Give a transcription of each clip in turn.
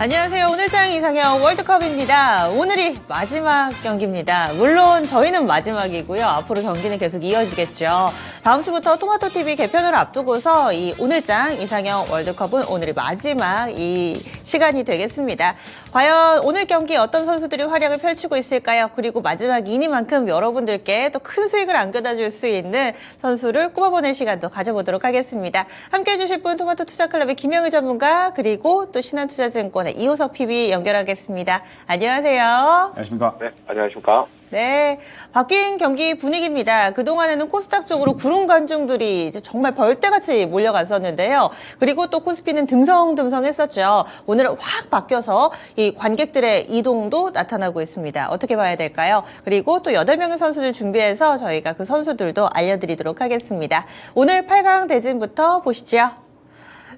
안녕하세요. 오늘장 이상형 월드컵입니다. 오늘이 마지막 경기입니다. 물론 저희는 마지막이고요. 앞으로 경기는 계속 이어지겠죠. 다음 주부터 토마토TV 개편을 앞두고서 이 오늘장 이상형 월드컵은 오늘이 마지막 이 시간이 되겠습니다. 과연 오늘 경기 어떤 선수들이 활약을 펼치고 있을까요? 그리고 마지막 이니만큼 여러분들께 또 큰 수익을 안겨다 줄 수 있는 선수를 꼽아보는 시간도 가져보도록 하겠습니다. 함께해 주실 분 토마토 투자클럽의 김영일 전문가 그리고 또 신한투자증권의 이호석 PB 연결하겠습니다. 안녕하세요. 안녕하십니까. 네, 안녕하십니까. 네, 바뀐 경기 분위기입니다. 그동안에는 코스닥 쪽으로 구름 관중들이 이제 정말 벌떼같이 몰려갔었는데요. 그리고 또 코스피는 듬성듬성했었죠. 오늘은 확 바뀌어서 이 관객들의 이동도 나타나고 있습니다. 어떻게 봐야 될까요? 그리고 또 8명의 선수들 준비해서 저희가 그 선수들도 알려드리도록 하겠습니다. 오늘 8강 대진부터 보시죠.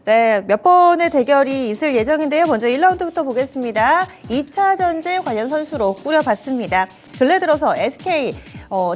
네, 몇 번의 대결이 있을 예정인데요. 먼저 1라운드부터 보겠습니다. 2차 전지 관련 선수로 꾸려봤습니다. 근래 들어서 SK,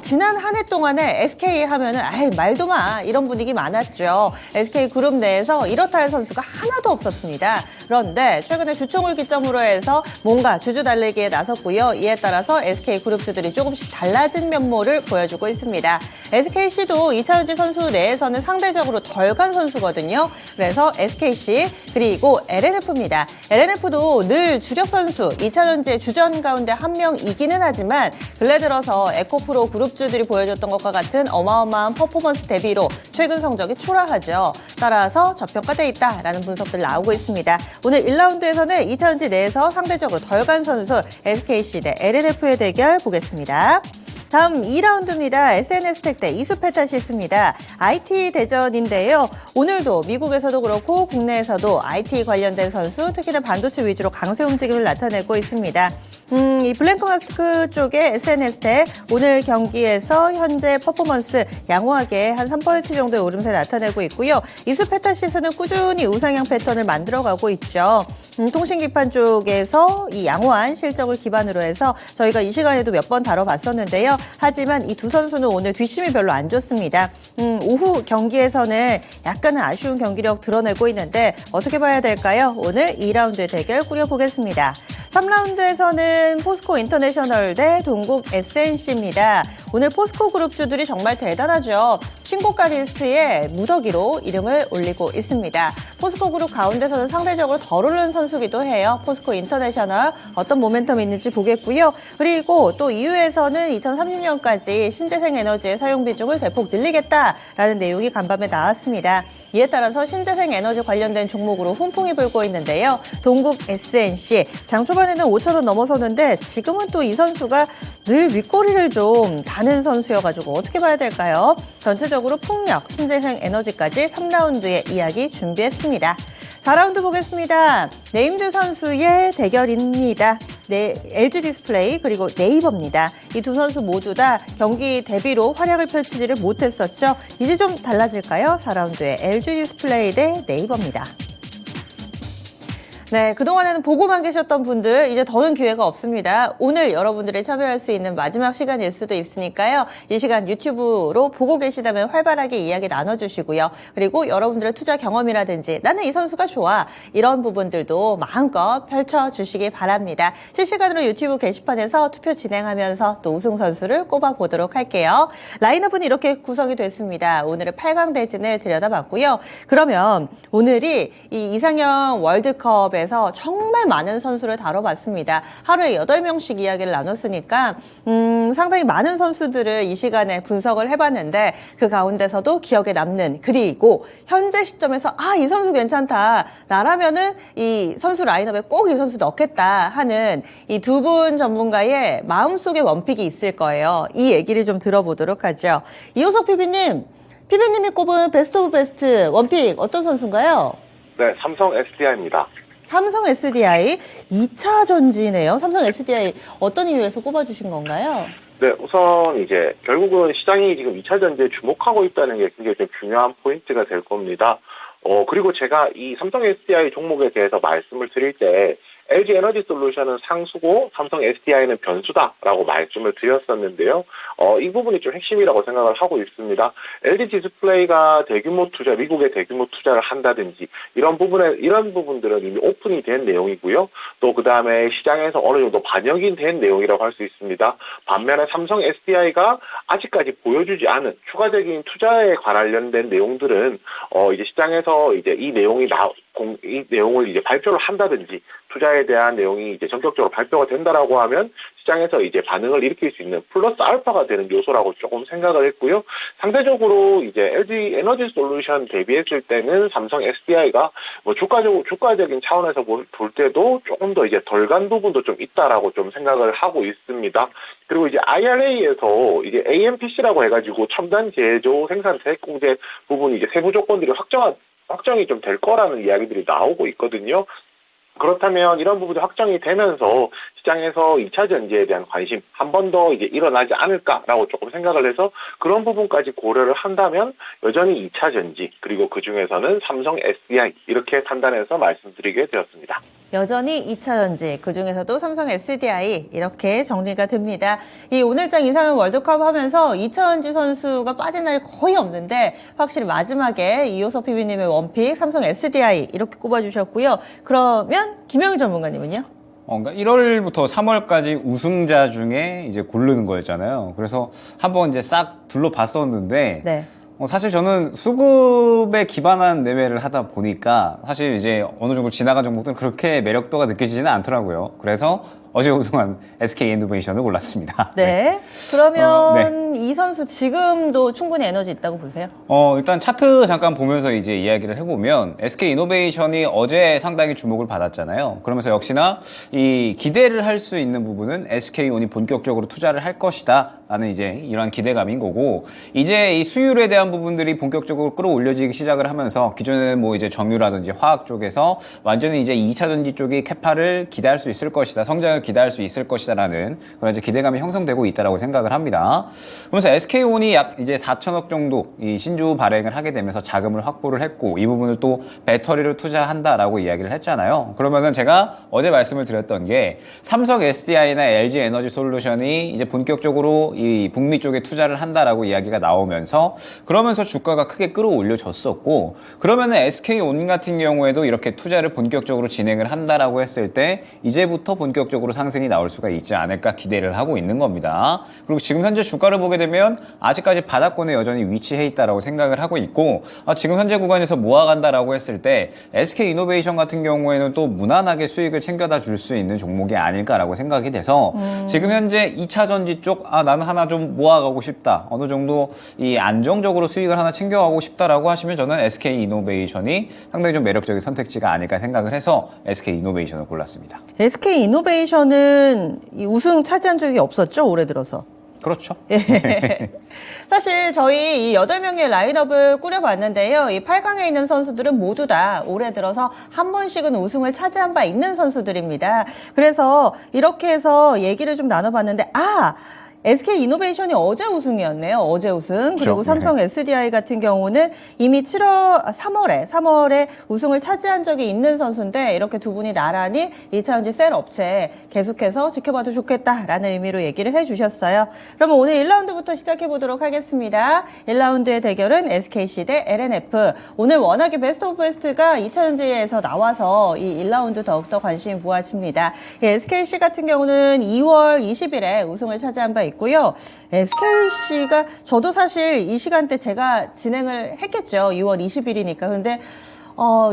지난 한 해 동안에 SK 하면은 말도 마 이런 분위기 많았죠. SK 그룹 내에서 이렇다 할 선수가 하나도 없었습니다. 그런데 최근에 주총을 기점으로 해서 뭔가 주주 달래기에 나섰고요. 이에 따라서 SK 그룹주들이 조금씩 달라진 면모를 보여주고 있습니다. SKC도 2차 전지 선수 내에서는 상대적으로 덜 간 선수거든요. 그래서 SKC 그리고 LNF입니다. LNF도 늘 주력 선수 2차 전지의 주전 가운데 한 명이기는 하지만 근래 들어서 에코프로 그룹주들이 보여줬던 것과 같은 어마어마한 퍼포먼스 대비로 최근 성적이 초라하죠. 따라서 저평가돼 있다라는 분석들 나오고 있습니다. 오늘 1라운드에서는 2차 전지 내에서 상대적으로 덜 간 선수 SKC 대 LNF의 대결 보겠습니다. 다음 2라운드입니다. SNS텍 대 이수페타시스입니다. IT 대전인데요. 오늘도 미국에서도 그렇고 국내에서도 IT 관련된 선수, 특히나 반도체 위주로 강세 움직임을 나타내고 있습니다. 이 블랭크마스크 쪽의 SNS텍 오늘 경기에서 현재 퍼포먼스 양호하게 한 3% 정도의 오름세 나타내고 있고요. 이수페타시스는 꾸준히 우상향 패턴을 만들어가고 있죠. 통신기판 쪽에서 이 양호한 실적을 기반으로 해서 저희가 이 시간에도 몇 번 다뤄봤었는데요. 하지만 이 두 선수는 오늘 뒷심이 별로 안 좋습니다. 오후 경기에서는 약간은 아쉬운 경기력 드러내고 있는데 어떻게 봐야 될까요? 오늘 2라운드의 대결 꾸려보겠습니다. 3라운드에서는 포스코 인터내셔널 대 동국 SNC입니다. 오늘 포스코 그룹주들이 정말 대단하죠. 신고가 리스트에 무더기로 이름을 올리고 있습니다. 포스코 그룹 가운데서는 상대적으로 덜 오른 선수기도 해요. 포스코 인터내셔널 어떤 모멘텀이 있는지 보겠고요. 그리고 또 EU에서는 2030년까지 신재생 에너지의 사용 비중을 대폭 늘리겠다라는 내용이 간밤에 나왔습니다. 이에 따라서 신재생 에너지 관련된 종목으로 훈풍이 불고 있는데요. 동국 SNC 장 초반에는 5,000원 넘어섰는데 지금은 또 이 선수가 늘 윗꼬리를 좀 다는 선수여가지고 어떻게 봐야 될까요? 전체적으로 풍력, 신재생 에너지까지 3라운드의 이야기 준비했습니다. 4라운드 보겠습니다. 네임드 선수의 대결입니다. 네, LG 디스플레이 그리고 네이버입니다. 이 두 선수 모두 다 경기 대비로 활약을 펼치지를 못했었죠. 이제 좀 달라질까요? 4라운드에 LG 디스플레이 대 네이버입니다. 네, 그동안에는 보고만 계셨던 분들 이제 더는 기회가 없습니다. 오늘 여러분들이 참여할 수 있는 마지막 시간일 수도 있으니까요. 이 시간 유튜브로 보고 계시다면 활발하게 이야기 나눠주시고요. 그리고 여러분들의 투자 경험이라든지 나는 이 선수가 좋아 이런 부분들도 마음껏 펼쳐주시기 바랍니다. 실시간으로 유튜브 게시판에서 투표 진행하면서 또 우승 선수를 꼽아보도록 할게요. 라인업은 이렇게 구성이 됐습니다. 오늘은 8강 대진을 들여다봤고요. 그러면 오늘이 이 이상형 월드컵 에서 정말 많은 선수를 다뤄봤습니다. 하루에 8명씩 이야기를 나눴으니까 상당히 많은 선수들을 이 시간에 분석을 해봤는데 그 가운데서도 기억에 남는 그리고 현재 시점에서 이 선수 괜찮다. 나라면은 이 선수 라인업에 꼭 이 선수 넣겠다 하는 이 두 분 전문가의 마음속의 원픽이 있을 거예요. 이 얘기를 좀 들어보도록 하죠. 이호석 PB님이 꼽은 베스트 오브 베스트 원픽 어떤 선수인가요? 네, 삼성 SDI입니다. 삼성 SDI 2차 전지네요. 삼성 SDI 어떤 이유에서 꼽아주신 건가요? 네, 우선 이제 결국은 시장이 지금 2차 전지에 주목하고 있다는 게 굉장히 좀 중요한 포인트가 될 겁니다. 그리고 제가 이 삼성 SDI 종목에 대해서 말씀을 드릴 때 LG 에너지 솔루션은 상수고 삼성 SDI는 변수다라고 말씀을 드렸었는데요. 이 부분이 좀 핵심이라고 생각을 하고 있습니다. LG 디스플레이가 대규모 투자, 미국에 대규모 투자를 한다든지 이런 부분들은 이미 오픈이 된 내용이고요. 또 그 다음에 시장에서 어느 정도 반영이 된 내용이라고 할 수 있습니다. 반면에 삼성 SDI가 아직까지 보여주지 않은 추가적인 투자에 관련된 내용들은 이제 시장에서 이제 이 내용을 이제 발표를 한다든지 투자에 대한 내용이 이제 전격적으로 발표가 된다라고 하면 시장에서 이제 반응을 일으킬 수 있는 플러스 알파가 되는 요소라고 조금 생각을 했고요. 상대적으로 이제 LG 에너지 솔루션 대비했을 때는 삼성 SDI가 뭐 주가적인 차원에서 볼 때도 조금 더 이제 덜 간 부분도 좀 있다라고 좀 생각을 하고 있습니다. 그리고 이제 IRA에서 이게 AMPC라고 해가지고 첨단 제조 생산 세액공제 부분이 이제 세부 조건들이 확정이 좀 될 거라는 이야기들이 나오고 있거든요. 그렇다면 이런 부분이 확정이 되면서 시장에서 2차 전지에 대한 관심 한 번 더 이제 일어나지 않을까라고 조금 생각을 해서 그런 부분까지 고려를 한다면 여전히 2차 전지 그리고 그 중에서는 삼성 SDI 이렇게 판단해서 말씀드리게 되었습니다. 여전히 2차 전지, 그중에서도 삼성 SDI 이렇게 정리가 됩니다. 이 오늘장 이상은 월드컵 하면서 2차 전지 선수가 빠진 날이 거의 없는데 확실히 마지막에 이호섭 PB님의 원픽 삼성 SDI 이렇게 꼽아주셨고요. 그러면 김영일 전문가님은요? 그러니까 1월부터 3월까지 우승자 중에 이제 고르는 거였잖아요. 그래서 한번 이제 싹 둘러봤었는데 네. 사실 저는 수급에 기반한 매매를 하다 보니까 사실 이제 어느 정도 지나간 종목들은 그렇게 매력도가 느껴지지는 않더라고요. 그래서 어제 우승한 SK 이노베이션을 골랐습니다. 네. 그러면 네. 이 선수 지금도 충분히 에너지 있다고 보세요? 일단 차트 잠깐 보면서 이제 이야기를 해보면 SK 이노베이션이 어제 상당히 주목을 받았잖아요. 그러면서 역시나 이 기대를 할 수 있는 부분은 SK온이 본격적으로 투자를 할 것이다 라는 이제 이러한 기대감인 거고, 이제 이 수율에 대한 부분들이 본격적으로 끌어올려지기 시작을 하면서 기존에는 뭐 이제 정유라든지 화학 쪽에서 완전히 이제 2차 전지 쪽이 캐파를 기대할 수 있을 것이다, 성장을 기대할 수 있을 것이다라는 그런 이제 기대감이 형성되고 있다라고 생각을 합니다. 그러면서 SK온이 약 이제 4천억 정도 이 신주 발행을 하게 되면서 자금을 확보를 했고, 이 부분을 또 배터리를 투자한다라고 이야기를 했잖아요. 그러면은 제가 어제 말씀을 드렸던 게 삼성 SDI나 LG 에너지 솔루션이 이제 본격적으로 이 북미 쪽에 투자를 한다라고 이야기가 나오면서 그러면서 주가가 크게 끌어올려졌었고, 그러면은 SK온 같은 경우에도 이렇게 투자를 본격적으로 진행을 한다라고 했을 때 이제부터 본격적으로 상승이 나올 수가 있지 않을까 기대를 하고 있는 겁니다. 그리고 지금 현재 주가를 보게 되면 아직까지 바닥권에 여전히 위치해 있다라고 생각을 하고 있고, 지금 현재 구간에서 모아간다라고 했을 때 SK 이노베이션 같은 경우에는 또 무난하게 수익을 챙겨다 줄 수 있는 종목이 아닐까라고 생각이 돼서 지금 현재 2차 전지 쪽 나는 하나 좀 모아가고 싶다, 어느 정도 이 안정적으로 수익을 하나 챙겨가고 싶다라고 하시면 저는 SK 이노베이션이 상당히 좀 매력적인 선택지가 아닐까 생각을 해서 SK 이노베이션을 골랐습니다. SK 이노베이션은 이 우승 차지한 적이 없었죠, 올해 들어서. 그렇죠. 예. 사실 저희 이 8명의 라인업을 꾸려봤는데요. 이 8강에 있는 선수들은 모두 다 올해 들어서 한 번씩은 우승을 차지한 바 있는 선수들입니다. 그래서 이렇게 해서 얘기를 좀 나눠봤는데, SK 이노베이션이 어제 우승이었네요. 어제 우승. 그리고 그렇죠. 삼성 SDI 같은 경우는 이미 3월에 우승을 차지한 적이 있는 선수인데, 이렇게 두 분이 나란히 2차 전지 셀 업체 계속해서 지켜봐도 좋겠다라는 의미로 얘기를 해주셨어요. 그러면 오늘 1라운드부터 시작해보도록 하겠습니다. 1라운드의 대결은 SKC 대 LNF. 오늘 워낙에 베스트 오브 베스트가 2차 전지에서 나와서 이 1라운드 더욱더 관심이 모아집니다. SKC 같은 경우는 2월 20일에 우승을 차지한 바 있고요. SKC가 저도 사실 이 시간대 제가 진행을 했겠죠. 2월 20일이니까. 근데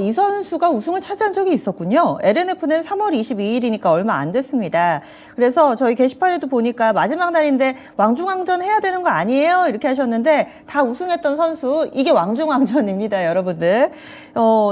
이 선수가 우승을 차지한 적이 있었군요. LNF는 3월 22일이니까 얼마 안 됐습니다. 그래서 저희 게시판에도 보니까 마지막 날인데 왕중왕전 해야 되는 거 아니에요? 이렇게 하셨는데, 다 우승했던 선수, 이게 왕중왕전입니다, 여러분들.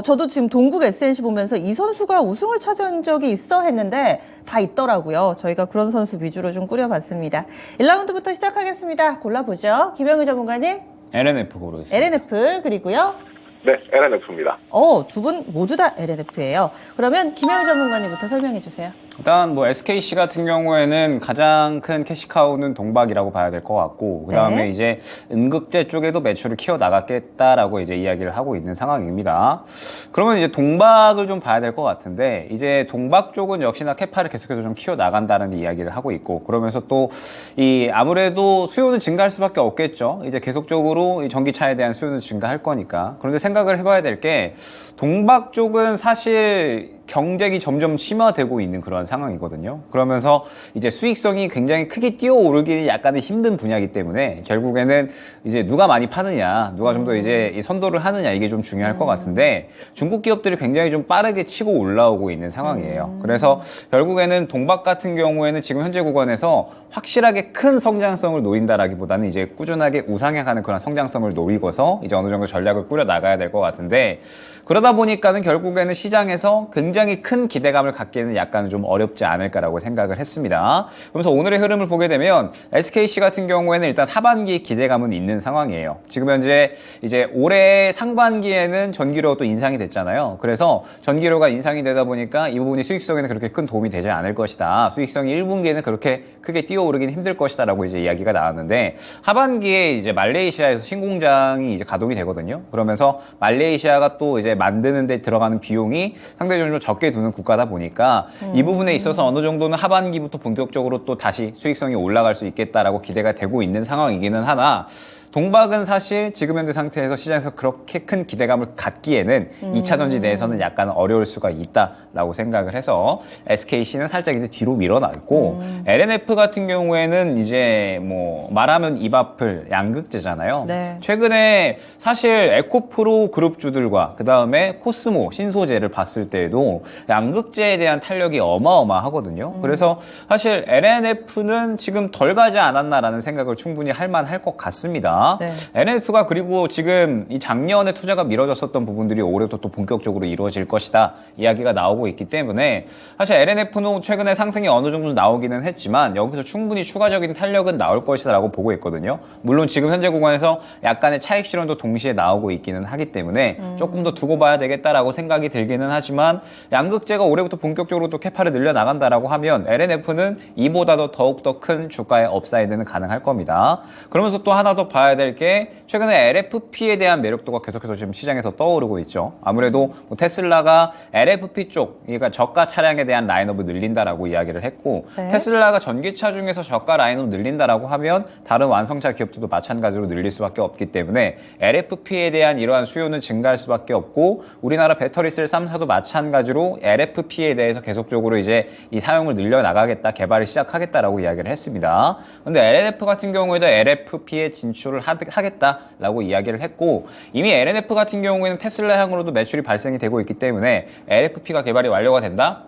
저도 지금 동국 SNC 보면서 이 선수가 우승을 차지한 적이 있어 했는데 다 있더라고요. 저희가 그런 선수 위주로 좀 꾸려봤습니다. 1라운드부터 시작하겠습니다. 골라보죠. 김영일 전문가님. LNF 고르겠습니다. LNF, 그리고요. 네, LNF입니다. 두 분 모두 다 LNF예요. 그러면 김영일 전문가님부터 설명해 주세요. 일단 뭐 SKC 같은 경우에는 가장 큰 캐시카우는 동박이라고 봐야 될 것 같고 그다음에 네. 이제 음극재 쪽에도 매출을 키워 나갔겠다라고 이제 이야기를 하고 있는 상황입니다. 그러면 이제 동박을 좀 봐야 될 것 같은데 이제 동박 쪽은 역시나 캐파를 계속해서 좀 키워 나간다는 이야기를 하고 있고 그러면서 또 이 아무래도 수요는 증가할 수밖에 없겠죠. 이제 계속적으로 이 전기차에 대한 수요는 증가할 거니까. 그런데 생각을 해봐야 될 게 동박 쪽은 사실 경쟁이 점점 심화되고 있는 그런 상황이거든요. 그러면서 이제 수익성이 굉장히 크게 뛰어오르기는 약간은 힘든 분야이기 때문에 결국에는 이제 누가 많이 파느냐, 누가 좀 더 이제 이 선도를 하느냐 이게 좀 중요할 것 같은데 중국 기업들이 굉장히 좀 빠르게 치고 올라오고 있는 상황이에요. 그래서 결국에는 동박 같은 경우에는 지금 현재 구간에서 확실하게 큰 성장성을 노린다라기보다는 이제 꾸준하게 우상향하는 그런 성장성을 노리고서 이제 어느 정도 전략을 꾸려 나가야 될 것 같은데 그러다 보니까는 결국에는 시장에서 굉장히 큰 기대감을 갖기에는 약간 좀 어렵지 않을까라고 생각을 했습니다. 그러면서 오늘의 흐름을 보게 되면 SKC 같은 경우에는 일단 하반기 기대감은 있는 상황이에요. 지금 현재 이제 올해 상반기에는 전기료가 또 인상이 됐잖아요. 그래서 전기료가 인상이 되다 보니까 이 부분이 수익성에는 그렇게 큰 도움이 되지 않을 것이다. 수익성이 1분기에는 그렇게 크게 뛰어오르긴 힘들 것이다라고 이제 이야기가 나왔는데 하반기에 이제 말레이시아에서 신공장이 이제 가동이 되거든요. 그러면서 말레이시아가 또 이제 만드는 데 들어가는 비용이 상대적으로 적게 두는 국가다 보니까 이 부분에 있어서 어느 정도는 하반기부터 본격적으로 또 다시 수익성이 올라갈 수 있겠다라고 기대가 되고 있는 상황이기는 하나 동박은 사실 지금 현재 상태에서 시장에서 그렇게 큰 기대감을 갖기에는 2차 전지 내에서는 약간 어려울 수가 있다라고 생각을 해서 SKC는 살짝 이제 뒤로 밀어놨고 LNF 같은 경우에는 이제 뭐 말하면 입 아플 양극재잖아요. 네. 최근에 사실 에코프로 그룹주들과 그 다음에 코스모 신소재를 봤을 때에도 양극재에 대한 탄력이 어마어마하거든요. 그래서 사실 LNF는 지금 덜 가지 않았나라는 생각을 충분히 할 만할 것 같습니다. 네. LNF가 그리고 지금 이 작년에 투자가 미뤄졌었던 부분들이 올해부터 또 본격적으로 이루어질 것이다 이야기가 나오고 있기 때문에 사실 LNF는 최근에 상승이 어느 정도 나오기는 했지만 여기서 충분히 추가적인 탄력은 나올 것이다라고 보고 있거든요. 물론 지금 현재 구간에서 약간의 차익 실현도 동시에 나오고 있기는 하기 때문에 조금 더 두고 봐야 되겠다라고 생각이 들기는 하지만 양극재가 올해부터 본격적으로 또 캐파를 늘려 나간다라고 하면 LNF는 이보다도 더욱더 큰 주가의 업사이드는 가능할 겁니다. 그러면서 또 하나 더 봐야 될 게 최근에 LFP에 대한 매력도가 계속해서 지금 시장에서 떠오르고 있죠. 아무래도 뭐 테슬라가 LFP 쪽, 그러니까 저가 차량에 대한 라인업을 늘린다라고 이야기를 했고 네. 테슬라가 전기차 중에서 저가 라인업 늘린다라고 하면 다른 완성차 기업들도 마찬가지로 늘릴 수밖에 없기 때문에 LFP에 대한 이러한 수요는 증가할 수밖에 없고 우리나라 배터리 셀 3사도 마찬가지로 LFP에 대해서 계속적으로 이제 이 사용을 늘려 나가겠다, 개발을 시작하겠다라고 이야기를 했습니다. 근데 LNF 같은 경우에도 LFP에 진출을 하겠다라고 이야기를 했고 이미 LNF 같은 경우에는 테슬라향으로도 매출이 발생이 되고 있기 때문에 LFP가 개발이 완료가 된다?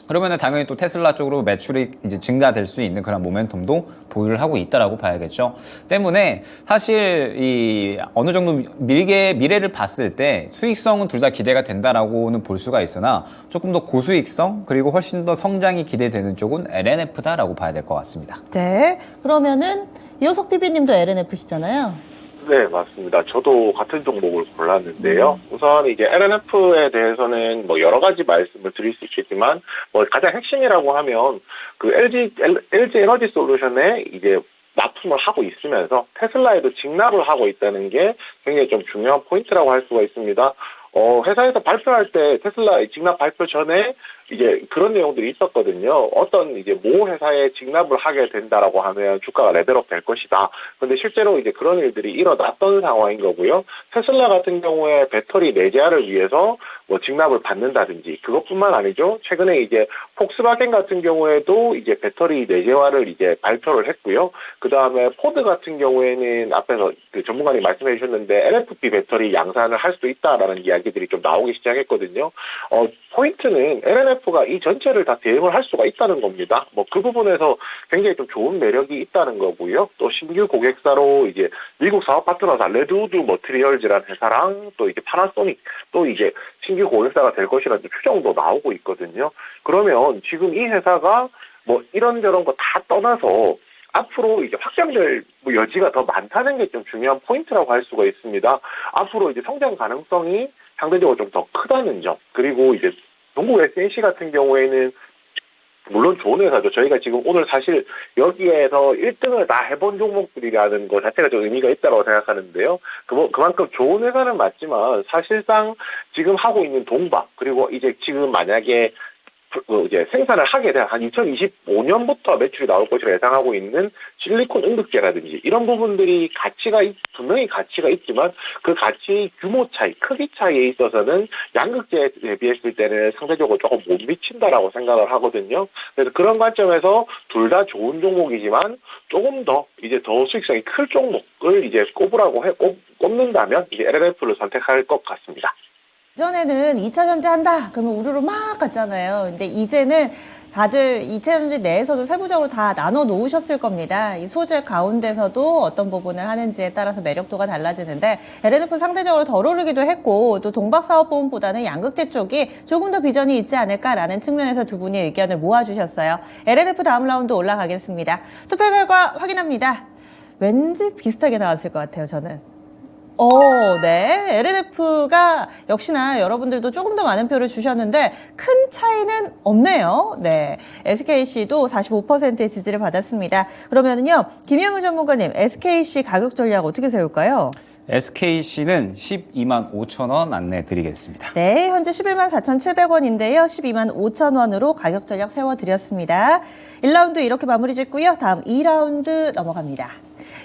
그러면은 당연히 또 테슬라 쪽으로 매출이 이제 증가될 수 있는 그런 모멘텀도 보유를 하고 있다라고 봐야겠죠. 때문에 사실 이 어느 정도 미래를 봤을 때 수익성은 둘 다 기대가 된다라고는 볼 수가 있으나 조금 더 고수익성 그리고 훨씬 더 성장이 기대되는 쪽은 LNF다라고 봐야 될 것 같습니다. 네. 그러면은 이호석 PB님도 LNF시잖아요. 네, 맞습니다. 저도 같은 종목을 골랐는데요. 우선 이제 LNF에 대해서는 뭐 여러 가지 말씀을 드릴 수 있겠지만, 뭐 가장 핵심이라고 하면 그 LG 에너지 솔루션에 이제 납품을 하고 있으면서 테슬라에도 직납을 하고 있다는 게 굉장히 좀 중요한 포인트라고 할 수가 있습니다. 회사에서 발표할 때 테슬라 직납 발표 전에 이제 그런 내용들이 있었거든요. 어떤 이제 모 회사에 직납을 하게 된다라고 하면 주가가 레벨업 될 것이다. 근데 실제로 이제 그런 일들이 일어났던 상황인 거고요. 테슬라 같은 경우에 배터리 내재화를 위해서 뭐 직납을 받는다든지 그것뿐만 아니죠. 최근에 이제 폭스바겐 같은 경우에도 이제 배터리 내재화를 이제 발표를 했고요. 그 다음에 포드 같은 경우에는 앞에서 그 전문가님 말씀해 주셨는데 LFP 배터리 양산을 할 수도 있다라는 이야기들이 좀 나오기 시작했거든요. 포인트는 LNF가 이 전체를 다 대응을 할 수가 있다는 겁니다. 뭐 그 부분에서 굉장히 좀 좋은 매력이 있다는 거고요. 또 신규 고객사로 이제 미국 사업 파트너사 레드우드 머티리얼즈라는 회사랑 또 이제 파나소닉 또 이제 신규 고객사가 될 것이라는 추정도 나오고 있거든요. 그러면 지금 이 회사가 뭐 이런저런 거 다 떠나서 앞으로 이제 확장될 뭐 여지가 더 많다는 게 좀 중요한 포인트라고 할 수가 있습니다. 앞으로 이제 성장 가능성이 상대적으로 좀 더 크다는 점. 그리고 이제 동국 SNC 같은 경우에는 물론 좋은 회사죠. 저희가 지금 오늘 사실 여기에서 1등을 다 해본 종목들이라는 것 자체가 좀 의미가 있다고 생각하는데요. 그만큼 좋은 회사는 맞지만 사실상 지금 하고 있는 동박, 그리고 이제 지금 만약에 이제 생산을 하게 된 한 2025년부터 매출이 나올 것이라 예상하고 있는 실리콘 응급제라든지 이런 부분들이 분명히 가치가 있지만 그 가치 규모 차이, 크기 차이에 있어서는 양극재에 대비했을 때는 상대적으로 조금 못 미친다라고 생각을 하거든요. 그래서 그런 관점에서 둘 다 좋은 종목이지만 조금 더 이제 더 수익성이 클 종목을 이제 꼽는다면 이제 LLF를 선택할 것 같습니다. 예전에는 2차 전지 한다 그러면 우르르 막 갔잖아요. 근데 이제는 다들 2차 전지 내에서도 세부적으로 다 나눠 놓으셨을 겁니다. 이 소재 가운데서도 어떤 부분을 하는지에 따라서 매력도가 달라지는데 LNF 상대적으로 덜 오르기도 했고 또 동박사업부문보다는 양극재 쪽이 조금 더 비전이 있지 않을까라는 측면에서 두 분이 의견을 모아주셨어요. LNF 다음 라운드 올라가겠습니다. 투표 결과 확인합니다. 왠지 비슷하게 나왔을 것 같아요, 저는. 네. LNF가 역시나 여러분들도 조금 더 많은 표를 주셨는데 큰 차이는 없네요. 네. SKC도 45%의 지지를 받았습니다. 그러면은요, 김영우 전문가님, SKC 가격 전략 어떻게 세울까요? SKC는 12만 5천 원 안내 드리겠습니다. 네, 현재 11만 4,700원인데요. 12만 5천 원으로 가격 전략 세워드렸습니다. 1라운드 이렇게 마무리 짓고요. 다음 2라운드 넘어갑니다.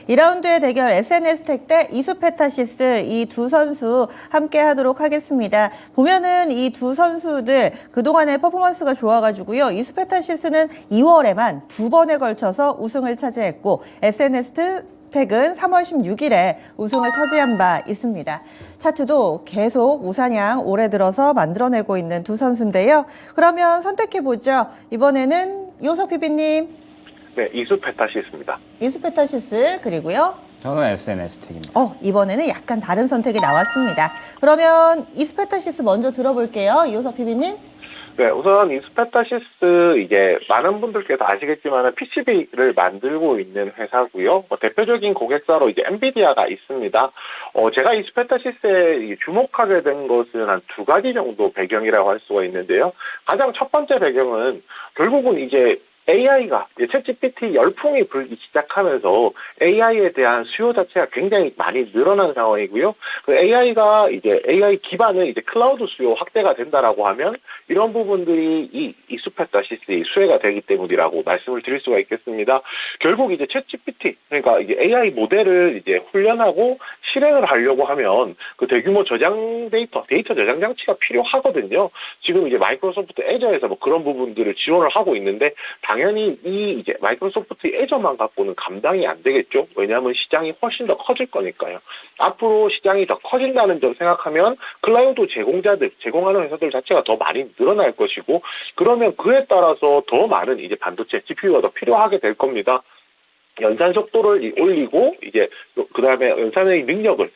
2라운드의 대결 SNS텍 대 이수페타시스 이 두 선수 함께 하도록 하겠습니다. 보면은 이 두 선수들 그동안의 퍼포먼스가 좋아가지고요. 이수페타시스는 2월에만 2번에 걸쳐서 우승을 차지했고 SNS텍은 3월 16일에 우승을 차지한 바 있습니다. 차트도 계속 우상향 올해 들어서 만들어내고 있는 두 선수인데요. 그러면 선택해보죠. 이번에는 요석 PB님. 네, 이수페타시스입니다. 이수페타시스 그리고요. 저는 SNS텍입니다. 이번에는 약간 다른 선택이 나왔습니다. 그러면 이수페타시스 먼저 들어볼게요. 이호석 PB님. 네, 우선 이수페타시스 이제 많은 분들께서 아시겠지만 PCB를 만들고 있는 회사고요. 대표적인 고객사로 이제 엔비디아가 있습니다. 제가 이수페타시스에 주목하게 된 것은 한 두 가지 정도 배경이라고 할 수가 있는데요. 가장 첫 번째 배경은 결국은 이제 AI가 챗GPT 열풍이 불기 시작하면서 AI에 대한 수요 자체가 굉장히 많이 늘어난 상황이고요. 그 AI가 이제 AI 기반의 이제 클라우드 수요 확대가 된다라고 하면 이런 부분들이 이 이수페타시스의 수혜가 되기 때문이라고 말씀을 드릴 수가 있겠습니다. 결국 이제 챗GPT 그러니까 이제 AI 모델을 이제 훈련하고 실행을 하려고 하면 그 대규모 데이터 저장 장치가 필요하거든요. 지금 이제 마이크로소프트 애저에서 뭐 그런 부분들을 지원을 하고 있는데 당연히 이 이제 마이크로소프트 애저만 갖고는 감당이 안 되겠죠. 왜냐하면 시장이 훨씬 더 커질 거니까요. 앞으로 시장이 더 커진다는 점 생각하면 클라우드 제공하는 회사들 자체가 더 많이 늘어날 것이고 그러면 그에 따라서 더 많은 이제 반도체 GPU가 더 필요하게 될 겁니다. 연산 속도를 올리고 이제 그다음에 연산의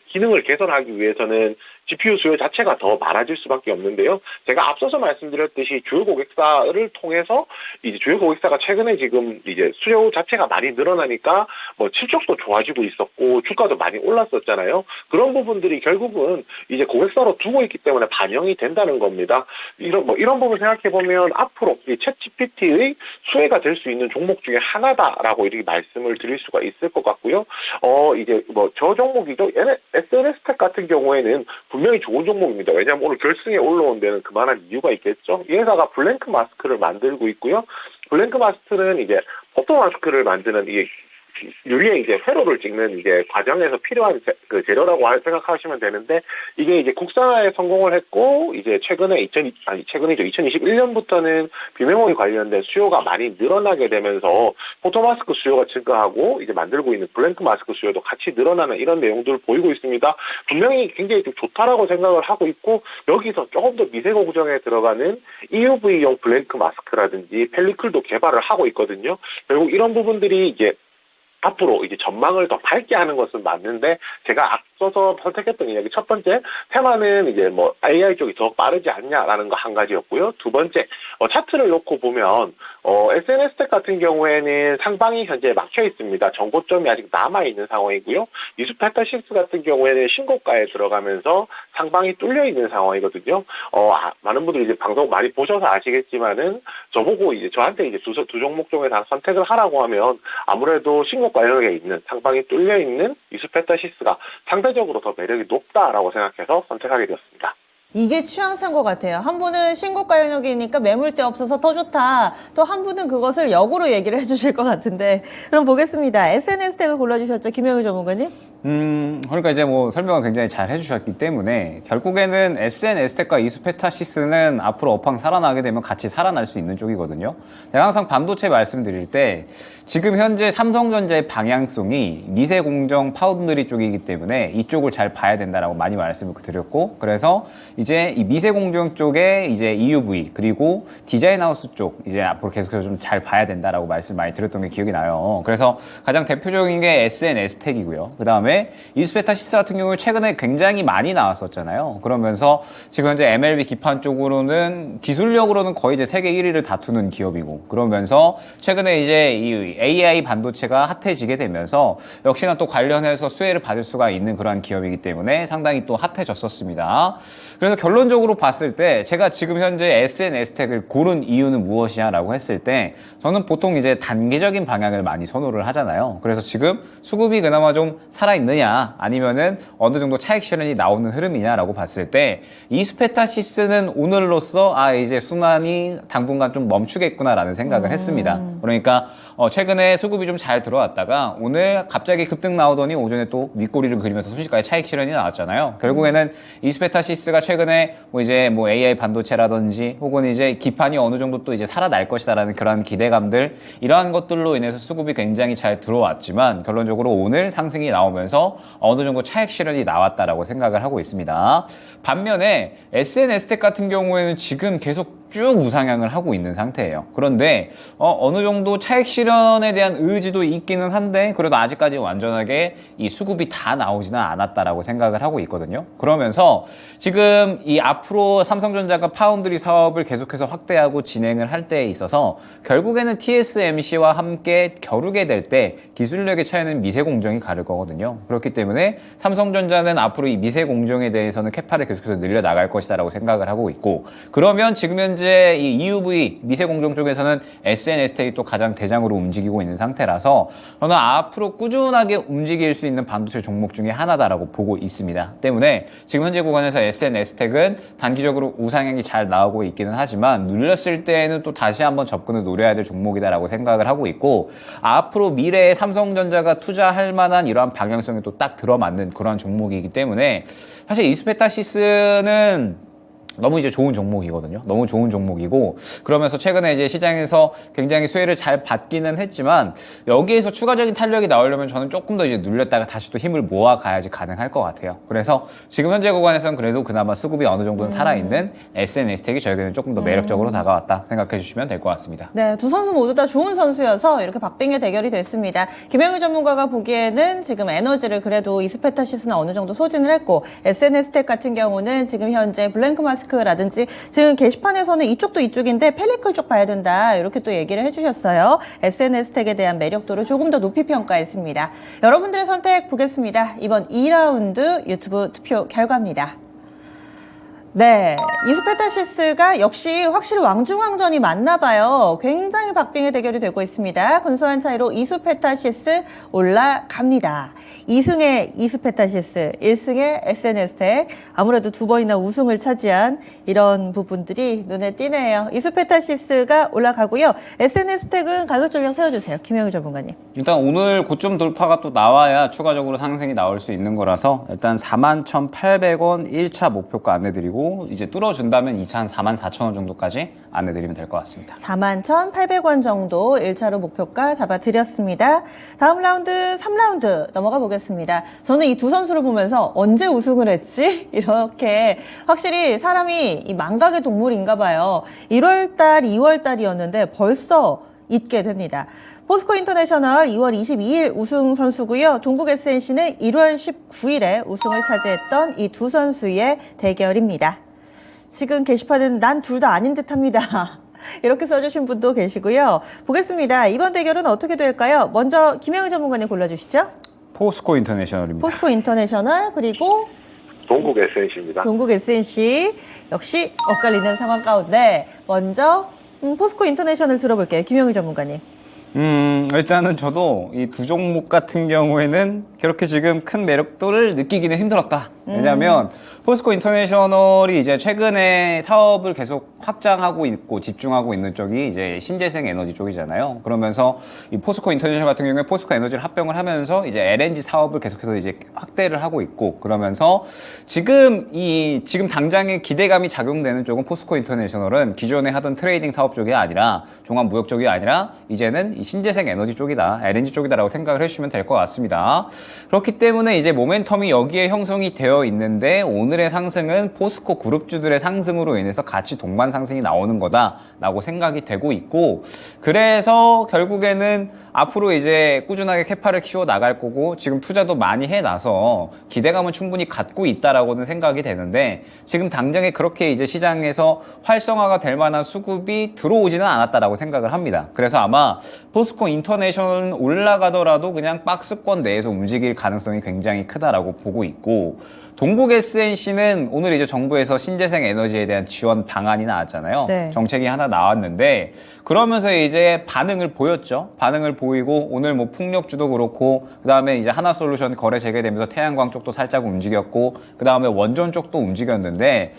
기능을 개선하기 위해서는 GPU 수요 자체가 더 많아질 수밖에 없는데요. 제가 앞서서 말씀드렸듯이 주요 고객사를 통해서 이제 주요 고객사가 최근에 지금 이제 수요 자체가 많이 늘어나니까 뭐 실적도 좋아지고 있었고 주가도 많이 올랐었잖아요. 그런 부분들이 결국은 이제 고객사로 두고 있기 때문에 반영이 된다는 겁니다. 이런 부분 생각해 보면 앞으로 이 챗GPT의 수혜가 될 수 있는 종목 중에 하나다라고 이렇게 말씀을 드릴 수가 있을 것 같고요. 이제 뭐 저 종목이죠. SNS텍 같은 경우에는 분명히 좋은 종목입니다. 왜냐하면 오늘 결승에 올라온 데는 그만한 이유가 있겠죠. 이 회사가 블랭크 마스크를 만들고 있고요. 블랭크 마스크는 이제 포토 마스크를 만드는 이게 유리에 이제 회로를 찍는 이제 과정에서 필요한 그 재료라고 생각하시면 되는데 이게 이제 국산화에 성공을 했고 이제 최근이죠. 2021년부터는 비메모리 관련된 수요가 많이 늘어나게 되면서 포토마스크 수요가 증가하고 이제 만들고 있는 블랭크 마스크 수요도 같이 늘어나는 이런 내용들을 보이고 있습니다. 분명히 굉장히 좀 좋다라고 생각을 하고 있고 여기서 조금 더 미세 공정에 들어가는 EUV용 블랭크 마스크라든지 펠리클도 개발을 하고 있거든요. 결국 이런 부분들이 이제 앞으로 이제 전망을 더 밝게 하는 것은 맞는데 제가 앞서서 선택했던 이야기 첫 번째 테마는 이제 뭐 AI 쪽이 더 빠르지 않냐라는 거 한 가지였고요. 두 번째 차트를 놓고 보면 SNS텍 같은 경우에는 상방이 현재 막혀 있습니다. 정고점이 아직 남아 있는 상황이고요. 이수페타시스 같은 경우에는 신고가에 들어가면서 상방이 뚫려 있는 상황이거든요. 많은 분들이 이제 방송 많이 보셔서 아시겠지만은 저보고 이제 저한테 이제 두 종목 중에 다 선택을 하라고 하면 아무래도 신고가 영역에 있는 상방이 뚫려 있는 이수페타시스가 상대적으로 더 매력이 높다라고 생각해서 선택하게 되었습니다. 이게 취향차인 것 같아요. 한 분은 신고가 영역이니까 매물대 없어서 더 좋다. 또 한 분은 그것을 역으로 얘기를 해주실 것 같은데. 그럼 보겠습니다. SNS택을 골라주셨죠, 김영일 전문가님? 그러니까 이제 뭐 설명을 굉장히 잘 해주셨기 때문에 결국에는 SNS택과 이수페타시스는 앞으로 업황 살아나게 되면 같이 살아날 수 있는 쪽이거든요. 제가 항상 반도체 말씀드릴 때 지금 현재 삼성전자의 방향성이 미세 공정 파운드리 쪽이기 때문에 이쪽을 잘 봐야 된다라고 많이 말씀을 드렸고, 그래서 이제 이 미세 공정 쪽에 이제 EUV 그리고 디자인 하우스 쪽 이제 앞으로 계속해서 좀 잘 봐야 된다라고 말씀 많이 드렸던 게 기억이 나요. 그래서 가장 대표적인 게 SNS택이고요. 그 다음에 이수페타시스 같은 경우에 최근에 굉장히 많이 나왔었잖아요. 그러면서 지금 현재 MLB 기판 쪽으로는 기술력으로는 거의 이제 세계 1위를 다투는 기업이고, 그러면서 최근에 이제 이 AI 반도체가 핫해지게 되면서 역시나 또 관련해서 수혜를 받을 수가 있는 그러한 기업이기 때문에 상당히 또 핫해졌었습니다. 그래서 결론적으로 봤을 때 제가 지금 현재 SNS택을 고른 이유는 무엇이냐라고 했을 때 저는 보통 이제 단기적인 방향을 많이 선호를 하잖아요. 그래서 지금 수급이 그나마 좀 살아있느냐 아니면은 어느 정도 차익 실현이 나오는 흐름이냐라고 봤을 때 이수페타시스는 오늘로써 이제 순환이 당분간 좀 멈추겠구나라는 생각을 했습니다. 그러니까 최근에 수급이 좀 잘 들어왔다가 오늘 갑자기 급등 나오더니 오전에 또 윗꼬리를 그리면서 순식간에 차익 실현이 나왔잖아요. 결국에는 이수페타시스가 최근에 뭐 이제 뭐 AI 반도체라든지 혹은 이제 기판이 어느 정도 또 이제 살아날 것이다라는 그런 기대감들, 이러한 것들로 인해서 수급이 굉장히 잘 들어왔지만 결론적으로 오늘 상승이 나오면서 어느 정도 차익 실현이 나왔다라고 생각을 하고 있습니다. 반면에 SNS택 같은 경우에는 지금 계속 쭉 우상향을 하고 있는 상태예요. 그런데 어느 정도 차익 실현에 대한 의지도 있기는 한데 그래도 아직까지 완전하게 이 수급이 다 나오지는 않았다라고 생각을 하고 있거든요. 그러면서 지금 이 앞으로 삼성전자가 파운드리 사업을 계속해서 확대하고 진행을 할 때에 있어서 결국에는 TSMC와 함께 겨루게 될 때 기술력의 차이는 미세 공정이 가를 거거든요. 그렇기 때문에 삼성전자는 앞으로 이 미세 공정에 대해서는 캐파를 계속해서 늘려 나갈 것이다라고 생각을 하고 있고, 그러면 지금 현재 이 EUV 미세 공정 쪽에서는 SNS택이 또 가장 대장으로 움직이고 있는 상태라서 저는 앞으로 꾸준하게 움직일 수 있는 반도체 종목 중에 하나다라고 보고 있습니다. 때문에 지금 현재 구간에서 SNS택은 단기적으로 우상향이 잘 나오고 있기는 하지만 눌렸을 때에는 또 다시 한번 접근을 노려야 될 종목이다라고 생각을 하고 있고, 앞으로 미래에 삼성전자가 투자할 만한 이러한 방향성이 또 딱 들어맞는 그런 종목이기 때문에 사실 이수페타시스는 너무 이제 좋은 종목이거든요. 너무 좋은 종목이고, 그러면서 최근에 이제 시장에서 굉장히 수혜를 잘 받기는 했지만 여기에서 추가적인 탄력이 나오려면 저는 조금 더 이제 눌렸다가 다시 또 힘을 모아 가야지 가능할 것 같아요. 그래서 지금 현재 구간에서는 그래도 그나마 수급이 어느 정도는 살아있는 SNS택이 저에게는 조금 더 매력적으로 다가왔다 생각해 주시면 될 것 같습니다. 네, 두 선수 모두 다 좋은 선수여서 이렇게 박빙의 대결이 됐습니다. 김영일 전문가가 보기에는 지금 에너지를 그래도 이수페타시스는 어느 정도 소진을 했고, SNS택 같은 경우는 지금 현재 블랭크 마스크라든지 지금 게시판에서는 이쪽도 이쪽인데 펠리클 쪽 봐야 된다, 이렇게 또 얘기를 해주셨어요. SNS택에 대한 매력도를 조금 더 높이 평가했습니다. 여러분들의 선택 보겠습니다. 이번 2라운드 유튜브 투표 결과입니다. 네, 이수페타시스가 역시 확실히 왕중왕전이 맞나 봐요. 굉장히 박빙의 대결이 되고 있습니다. 근소한 차이로 이수페타시스 올라갑니다. 2승의 이수페타시스, 1승의 SNS택. 아무래도 두 번이나 우승을 차지한 이런 부분들이 눈에 띄네요. 이수페타시스가 올라가고요. SNS택은 가격 전략 세워주세요. 김영일 전문가님. 일단 오늘 고점 돌파가 또 나와야 추가적으로 상승이 나올 수 있는 거라서 일단 41,800원 1차 목표가 안내드리고, 이제 뚫어준다면 2차 한 44,000원 정도까지 안내드리면 될 것 같습니다. 41,800원 정도 1차로 목표가 잡아드렸습니다. 다음 라운드 3라운드 넘어가 보겠습니다. 저는 이 두 선수를 보면서 언제 우승을 했지? 이렇게 확실히 사람이 이 망각의 동물인가 봐요. 1월달, 2월달이었는데 벌써 잊게 됩니다. 포스코 인터내셔널 2월 22일 우승 선수고요. 동국 SNC는 1월 19일에 우승을 차지했던 이 두 선수의 대결입니다. 지금 게시판은 난 둘 다 아닌 듯합니다. 이렇게 써주신 분도 계시고요. 보겠습니다. 이번 대결은 어떻게 될까요? 먼저 김영일 전문가님 골라주시죠. 포스코 인터내셔널입니다. 포스코 인터내셔널, 그리고 동국 SNC입니다. 동국 SNC. 역시 엇갈리는 상황 가운데 먼저 포스코 인터내셔널 들어볼게요. 김영희 전문가님. 일단은 저도 이 두 종목 같은 경우에는 그렇게 지금 큰 매력도를 느끼기는 힘들었다. 왜냐하면 포스코 인터내셔널이 이제 최근에 사업을 계속 확장하고 있고 집중하고 있는 쪽이 이제 신재생 에너지 쪽이잖아요. 그러면서 이 포스코 인터내셔널 같은 경우에 포스코 에너지를 합병을 하면서 이제 LNG 사업을 계속해서 이제 확대를 하고 있고 그러면서 지금 당장의 기대감이 작용되는 쪽은 포스코 인터내셔널은 기존에 하던 트레이딩 사업 쪽이 아니라 종합무역 쪽이 아니라 이제는 이 신재생 에너지 쪽이다, LNG 쪽이다라고 생각을 해주시면 될 것 같습니다. 그렇기 때문에 이제 모멘텀이 여기에 형성이 되어 있는데 오늘의 상승은 포스코 그룹주들의 상승으로 인해서 같이 동반 상승이 나오는 거다라고 생각이 되고 있고 그래서 결국에는 앞으로 이제 꾸준하게 캐파를 키워 나갈 거고 지금 투자도 많이 해놔서 기대감은 충분히 갖고 있다라고는 생각이 되는데 지금 당장에 그렇게 이제 시장에서 활성화가 될 만한 수급이 들어오지는 않았다라고 생각을 합니다. 그래서 아마 포스코 인터내셔널 올라가더라도 그냥 박스권 내에서 움직일 가능성이 굉장히 크다라고 보고 있고 동국 SNC는 오늘 이제 정부에서 신재생 에너지에 대한 지원 방안이 나왔잖아요. 네. 정책이 하나 나왔는데 그러면서 이제 반응을 보였죠. 반응을 보이고 오늘 뭐 풍력주도 그렇고 그다음에 이제 하나솔루션 거래 재개되면서 태양광 쪽도 살짝 움직였고 그다음에 원전 쪽도 움직였는데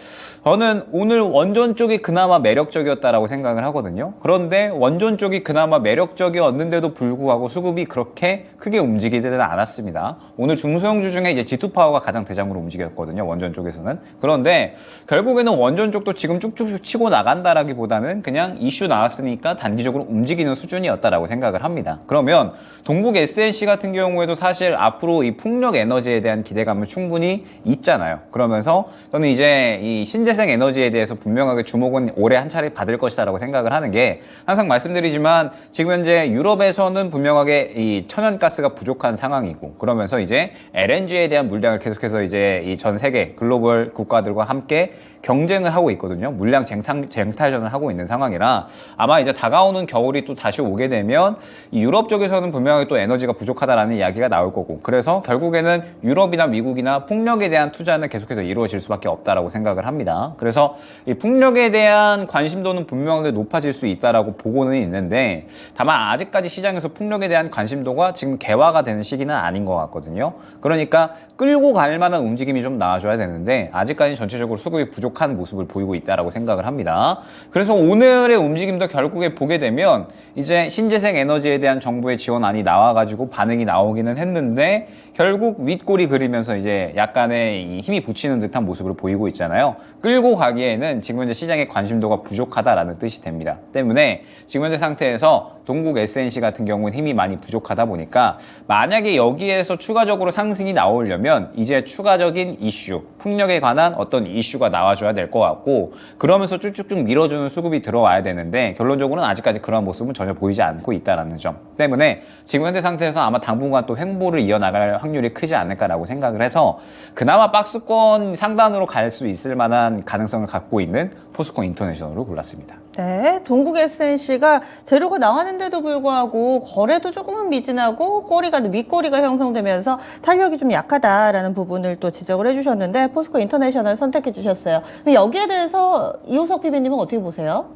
저는 오늘 원전 쪽이 그나마 매력적이었다라고 생각을 하거든요. 그런데 원전 쪽이 그나마 매력적이었는데도 불구하고 수급이 그렇게 크게 움직이지는 않았습니다. 오늘 중소형주 중에 이제 G2파워가 가장 대장으로 움직였거든요. 원전 쪽에서는. 그런데 결국에는 원전 쪽도 지금 쭉쭉 치고 나간다라기보다는 그냥 이슈 나왔으니까 단기적으로 움직이는 수준이었다라고 생각을 합니다. 그러면 동국 SNC 같은 경우에도 사실 앞으로 이 풍력 에너지에 대한 기대감은 충분히 있잖아요. 그러면서 저는 이제 이 신재생 에너지에 대해서 분명하게 주목은 올해 한 차례 받을 것이다라고 생각을 하는 게 항상 말씀드리지만 지금 현재 유럽에서는 분명하게 이 천연가스가 부족한 상황이고 그러면서 이제 LNG에 대한 물량을 계속해서 이제 이 전 세계 글로벌 국가들과 함께 경쟁을 하고 있거든요. 물량 쟁탈전을 하고 있는 상황이라 아마 이제 다가오는 겨울이 또 다시 오게 되면 이 유럽 쪽에서는 분명하게 또 에너지가 부족하다라는 이야기가 나올 거고 그래서 결국에는 유럽이나 미국이나 풍력에 대한 투자는 계속해서 이루어질 수밖에 없다라고 생각을 합니다. 그래서 이 풍력에 대한 관심도는 분명하게 높아질 수 있다라고 보고는 있는데 다만 아직까지 시장에서 풍력에 대한 관심도가 지금 개화가 되는 시기는 아닌 것 같거든요. 그러니까 끌고 갈 만한 움직임이 좀 나와줘야 되는데 아직까지 전체적으로 수급이 부족한 모습을 보이고 있다라고 생각을 합니다. 그래서 오늘의 움직임도 결국에 보게 되면 이제 신재생 에너지에 대한 정부의 지원안이 나와가지고 반응이 나오기는 했는데 결국 윗골이 그리면서 이제 약간의 이 힘이 붙이는 듯한 모습을 보이고 있잖아요. 끌고 가기에는 지금 현재 시장의 관심도가 부족하다라는 뜻이 됩니다. 때문에 지금 현재 상태에서 동국 SNC 같은 경우는 힘이 많이 부족하다 보니까 만약에 여기에서 추가적으로 상승이 나오려면 이제 추가적인 이슈, 풍력에 관한 어떤 이슈가 나와줘야 될 것 같고 그러면서 쭉쭉쭉 밀어주는 수급이 들어와야 되는데 결론적으로는 아직까지 그런 모습은 전혀 보이지 않고 있다는 점 때문에 지금 현재 상태에서 아마 당분간 또 횡보를 이어나갈 확률이 크지 않을까라고 생각을 해서 그나마 박스권 상단으로 갈 수 있을 만한 가능성을 갖고 있는 포스코 인터내셔널로 골랐습니다. 네, 동국 SNC가 재료가 나왔는데도 불구하고 거래도 조금은 미진하고 윗꼬리가 형성되면서 탄력이 좀 약하다라는 부분을 또 지적을 해주셨는데 포스코 인터내셔널 선택해 주셨어요. 그럼 여기에 대해서 이호석 PB님은 어떻게 보세요?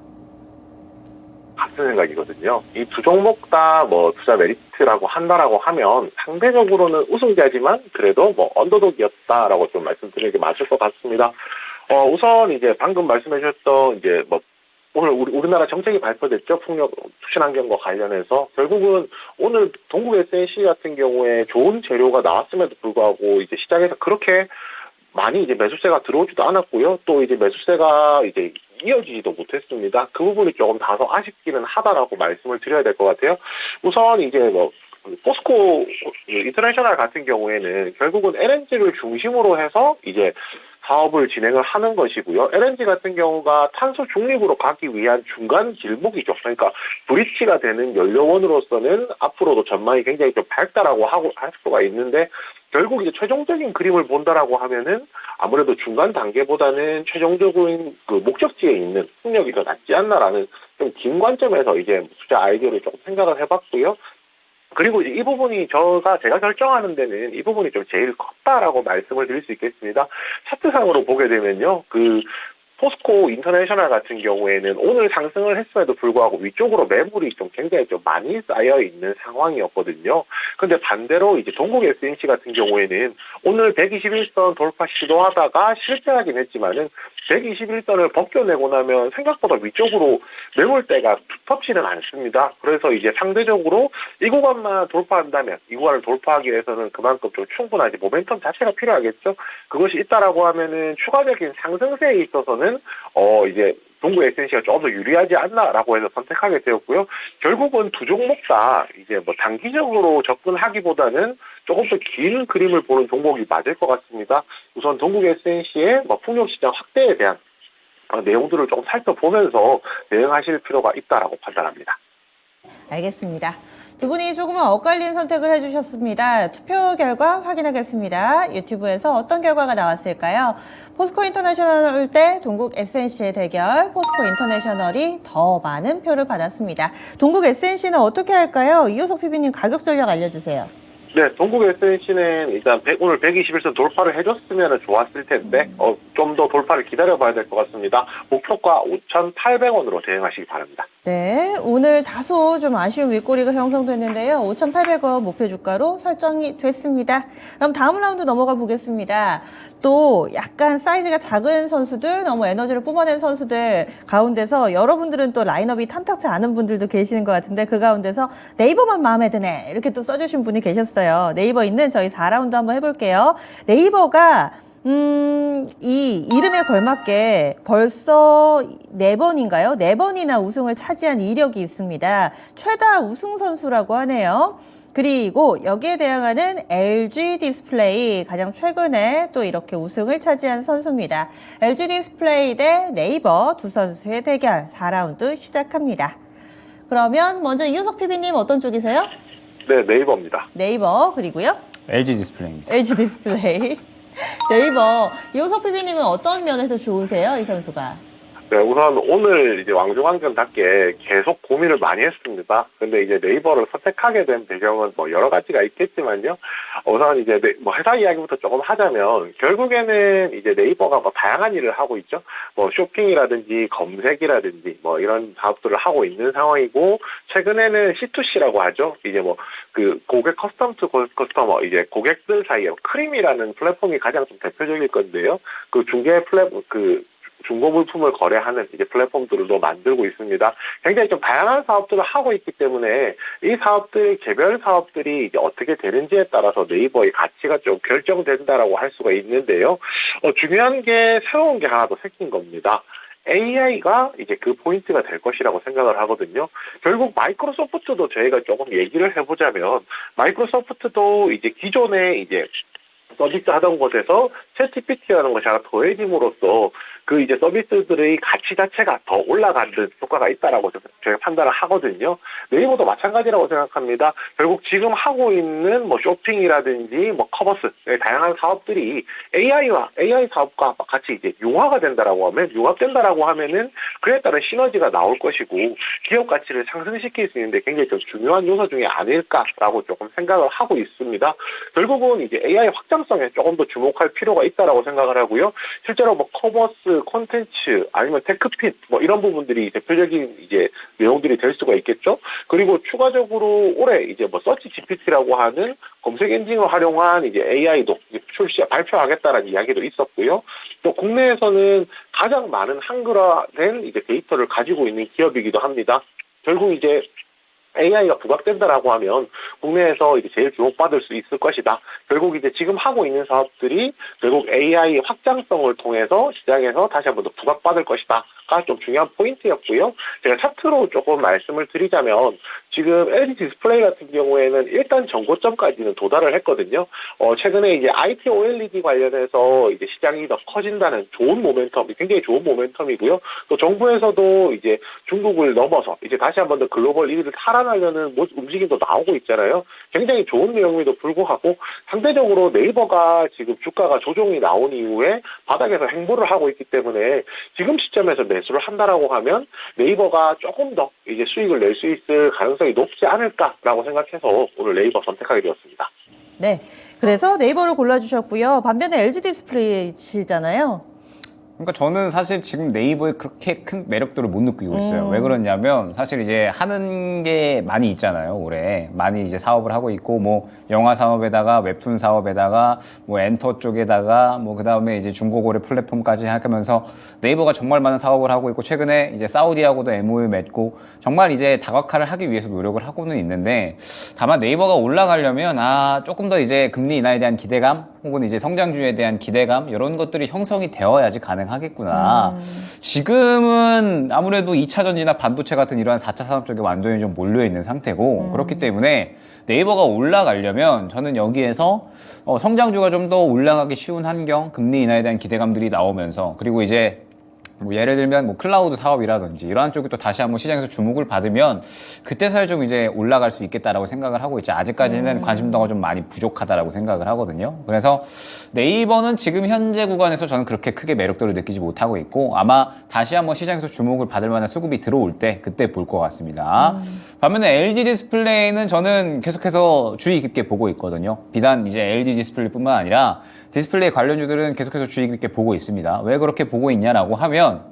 같은 생각이거든요. 이 두 종목 다 뭐 투자 메리트라고 한다라고 하면 상대적으로는 우승자지만 그래도 뭐 언더독이었다라고 좀 말씀드리는 게 맞을 것 같습니다. 우선 이제 방금 말씀해 주셨던 이제 뭐 오늘 우리나라 정책이 발표됐죠. 풍력 투신 환경과 관련해서 결국은 오늘 동국 SNC 같은 경우에 좋은 재료가 나왔음에도 불구하고 이제 시장에서 그렇게 많이 이제 매수세가 들어오지도 않았고요. 또 이제 매수세가 이제 이어지지도 못했습니다. 그 부분이 조금 다소 아쉽기는 하다라고 말씀을 드려야 될 것 같아요. 우선 이제 뭐 포스코 인터내셔널 같은 경우에는 결국은 LNG를 중심으로 해서 이제 사업을 진행을 하는 것이고요. LNG 같은 경우가 탄소 중립으로 가기 위한 중간 길목이죠. 그러니까 브릿지가 되는 연료원으로서는 앞으로도 전망이 굉장히 좀 밝다라고 할 수가 있는데 결국 이제 최종적인 그림을 본다라고 하면은 아무래도 중간 단계보다는 최종적인 그 목적지에 있는 풍력이 더 낫지 않나라는 좀 긴 관점에서 이제 투자 아이디어를 조금 생각을 해봤고요. 그리고 이제 이 부분이 제가 결정하는 데는 이 부분이 좀 제일 컸다라고 말씀을 드릴 수 있겠습니다. 차트상으로 보게 되면요. 포스코 인터내셔널 같은 경우에는 오늘 상승을 했음에도 불구하고 위쪽으로 매물이 좀 굉장히 좀 많이 쌓여 있는 상황이었거든요. 근데 반대로 이제 동국 SNC 같은 경우에는 오늘 121선 돌파 시도하다가 실패하긴 했지만은 121선을 벗겨내고 나면 생각보다 위쪽으로 매물대가 두텁지는 않습니다. 그래서 이제 상대적으로 이 구간만 돌파한다면, 이 구간을 돌파하기 위해서는 그만큼 좀 충분한 이제 모멘텀 자체가 필요하겠죠. 그것이 있다라고 하면은 추가적인 상승세에 있어서는 이제 동구 SNC가 조금 더 유리하지 않나라고 해서 선택하게 되었고요. 결국은 두 종목 다 이제 뭐 단기적으로 접근하기보다는 조금 더 긴 그림을 보는 종목이 맞을 것 같습니다. 우선 동국 SNC의 뭐 풍력 시장 확대에 대한 내용들을 조금 살펴보면서 대응하실 필요가 있다라고 판단합니다. 알겠습니다. 두 분이 조금은 엇갈린 선택을 해주셨습니다. 투표 결과 확인하겠습니다. 유튜브에서 어떤 결과가 나왔을까요? 포스코 인터내셔널 대 동국 SNC의 대결, 포스코 인터내셔널이 더 많은 표를 받았습니다. 동국 SNC는 어떻게 할까요? 이효석 PB님 가격 전략 알려주세요. 네, 동국 SNC는 일단 오늘 121선 돌파를 해줬으면 좋았을 텐데 좀 더 돌파를 기다려봐야 될 것 같습니다. 목표가 5,800원으로 대응하시기 바랍니다. 네, 오늘 다소 좀 아쉬운 윗꼬리가 형성됐는데요. 5,800원 목표 주가로 설정이 됐습니다. 그럼 다음 라운드 넘어가 보겠습니다. 또 약간 사이즈가 작은 선수들, 너무 에너지를 뿜어낸 선수들 가운데서 여러분들은 또 라인업이 탐탁치 않은 분들도 계시는 것 같은데 그 가운데서 네이버만 마음에 드네 이렇게 또 써주신 분이 계셨어요. 네이버 있는 저희 4라운드 한번 해볼게요. 네이버가 이 이름에 걸맞게 벌써 4번인가요? 4번이나 우승을 차지한 이력이 있습니다. 최다 우승 선수라고 하네요. 그리고 여기에 대항하는 LG 디스플레이 가장 최근에 또 이렇게 우승을 차지한 선수입니다. LG 디스플레이 대 네이버 두 선수의 대결 4라운드 시작합니다. 그러면 먼저 이효석 PB님 어떤 쪽이세요? 네, 네이버입니다. 네이버 그리고요? LG 디스플레이입니다. LG 디스플레이. 네이버. 이효석 PB님은 어떤 면에서 좋으세요, 이 선수가? 네, 우선 오늘 이제 왕중왕전답게 계속 고민을 많이 했습니다. 근데 이제 네이버를 선택하게 된 배경은 뭐 여러 가지가 있겠지만요. 우선 이제 뭐 회사 이야기부터 조금 하자면 결국에는 이제 네이버가 뭐 다양한 일을 하고 있죠. 뭐 쇼핑이라든지 검색이라든지 뭐 이런 사업들을 하고 있는 상황이고 최근에는 C2C라고 하죠. 이제 뭐 그 고객 커스텀 투 커스터머 이제 고객들 사이에 크림이라는 플랫폼이 가장 좀 대표적일 건데요. 그 중개 중고 물품을 거래하는 이제 플랫폼들도 만들고 있습니다. 굉장히 좀 다양한 사업들을 하고 있기 때문에 이 사업들, 개별 사업들이 이제 어떻게 되는지에 따라서 네이버의 가치가 좀 결정된다라고 할 수가 있는데요. 중요한 게 새로운 게 하나 더 생긴 겁니다. AI가 이제 그 포인트가 될 것이라고 생각을 하거든요. 결국 마이크로소프트도 저희가 조금 얘기를 해보자면 마이크로소프트도 이제 기존에 이제 서비스 하던 곳에서 챗GPT라는 것이 하나 더해짐으로써 그 이제 서비스들의 가치 자체가 더 올라가는 효과가 있다라고 저희가 판단을 하거든요. 네이버도 마찬가지라고 생각합니다. 결국 지금 하고 있는 뭐 쇼핑이라든지 뭐 커머스 다양한 사업들이 AI 사업과 같이 이제 융화가 된다라고 하면 융합된다라고 하면은 그에 따른 시너지가 나올 것이고 기업 가치를 상승시킬 수 있는데 굉장히 좀 중요한 요소 중에 아닐까라고 조금 생각을 하고 있습니다. 결국은 이제 AI 확장성에 조금 더 주목할 필요가 있다라고 생각을 하고요. 실제로 뭐 커머스 콘텐츠 아니면 테크핏 뭐 이런 부분들이 대표적인 이제 내용들이 될 수가 있겠죠. 그리고 추가적으로 올해 이제 뭐 서치 GPT라고 하는 검색 엔진을 활용한 이제 AI도 발표하겠다라는 이야기도 있었고요. 또 국내에서는 가장 많은 한글화된 이제 데이터를 가지고 있는 기업이기도 합니다. 결국 이제 AI가 부각된다라고 하면 국내에서 이제 제일 주목받을 수 있을 것이다. 결국 이제 지금 하고 있는 사업들이 결국 AI 확장성을 통해서 시장에서 다시 한번 더 부각받을 것이다. 가 좀 중요한 포인트였고요. 제가 차트로 조금 말씀을 드리자면 지금 LG 디스플레이 같은 경우에는 일단 전고점까지는 도달을 했거든요. 최근에 이제 IT OLED 관련해서 이제 시장이 더 커진다는 좋은 모멘텀, 굉장히 좋은 모멘텀이고요. 또 정부에서도 이제 중국을 넘어서 이제 다시 한번 더 글로벌 1위를 탈환하려는 움직임도 나오고 있잖아요. 굉장히 좋은 내용에도 불구하고 상대적으로 네이버가 지금 주가가 조정이 나온 이후에 바닥에서 행보를 하고 있기 때문에 지금 시점에서 매수를 한다라고 하면 네이버가 조금 더 이제 수익을 낼 수 있을 가능성이 높지 않을까라고 생각해서 오늘 네이버 선택하게 되었습니다. 네, 그래서 네이버를 골라주셨고요. 반면에 LG 디스플레이시잖아요. 그러니까 저는 사실 지금 네이버에 그렇게 큰 매력도를 못 느끼고 있어요. 왜 그러냐면 사실 이제 하는 게 많이 있잖아요. 올해 많이 이제 사업을 하고 있고 뭐 영화 사업에다가 웹툰 사업에다가 뭐 엔터 쪽에다가 뭐 그다음에 이제 중고거래 플랫폼까지 하면서 네이버가 정말 많은 사업을 하고 있고 최근에 이제 사우디하고도 MOU 맺고 정말 이제 다각화를 하기 위해서 노력을 하고는 있는데 다만 네이버가 올라가려면 조금 더 이제 금리 인하에 대한 기대감 혹은 이제 성장주에 대한 기대감 이런 것들이 형성이 되어야지 가능하겠구나. 지금은 아무래도 2차 전지나 반도체 같은 이러한 4차 산업 쪽에 완전히 좀 몰려 있는 상태고 그렇기 때문에 네이버가 올라가려면 저는 여기에서 성장주가 좀 더 올라가기 쉬운 환경, 금리 인하에 대한 기대감들이 나오면서 그리고 이제 뭐 예를 들면 뭐 클라우드 사업이라든지 이러한 쪽이 또 다시 한번 시장에서 주목을 받으면 그때서야 좀 이제 올라갈 수 있겠다라고 생각을 하고 있죠. 아직까지는 관심도가 좀 많이 부족하다라고 생각을 하거든요. 그래서 네이버는 지금 현재 구간에서 저는 그렇게 크게 매력도를 느끼지 못하고 있고 아마 다시 한번 시장에서 주목을 받을 만한 수급이 들어올 때 그때 볼 것 같습니다. 반면에 LG 디스플레이는 저는 계속해서 주의 깊게 보고 있거든요. 비단 이제 LG 디스플레이뿐만 아니라 디스플레이 관련주들은 계속해서 주의 깊게 보고 있습니다. 왜 그렇게 보고 있냐라고 하면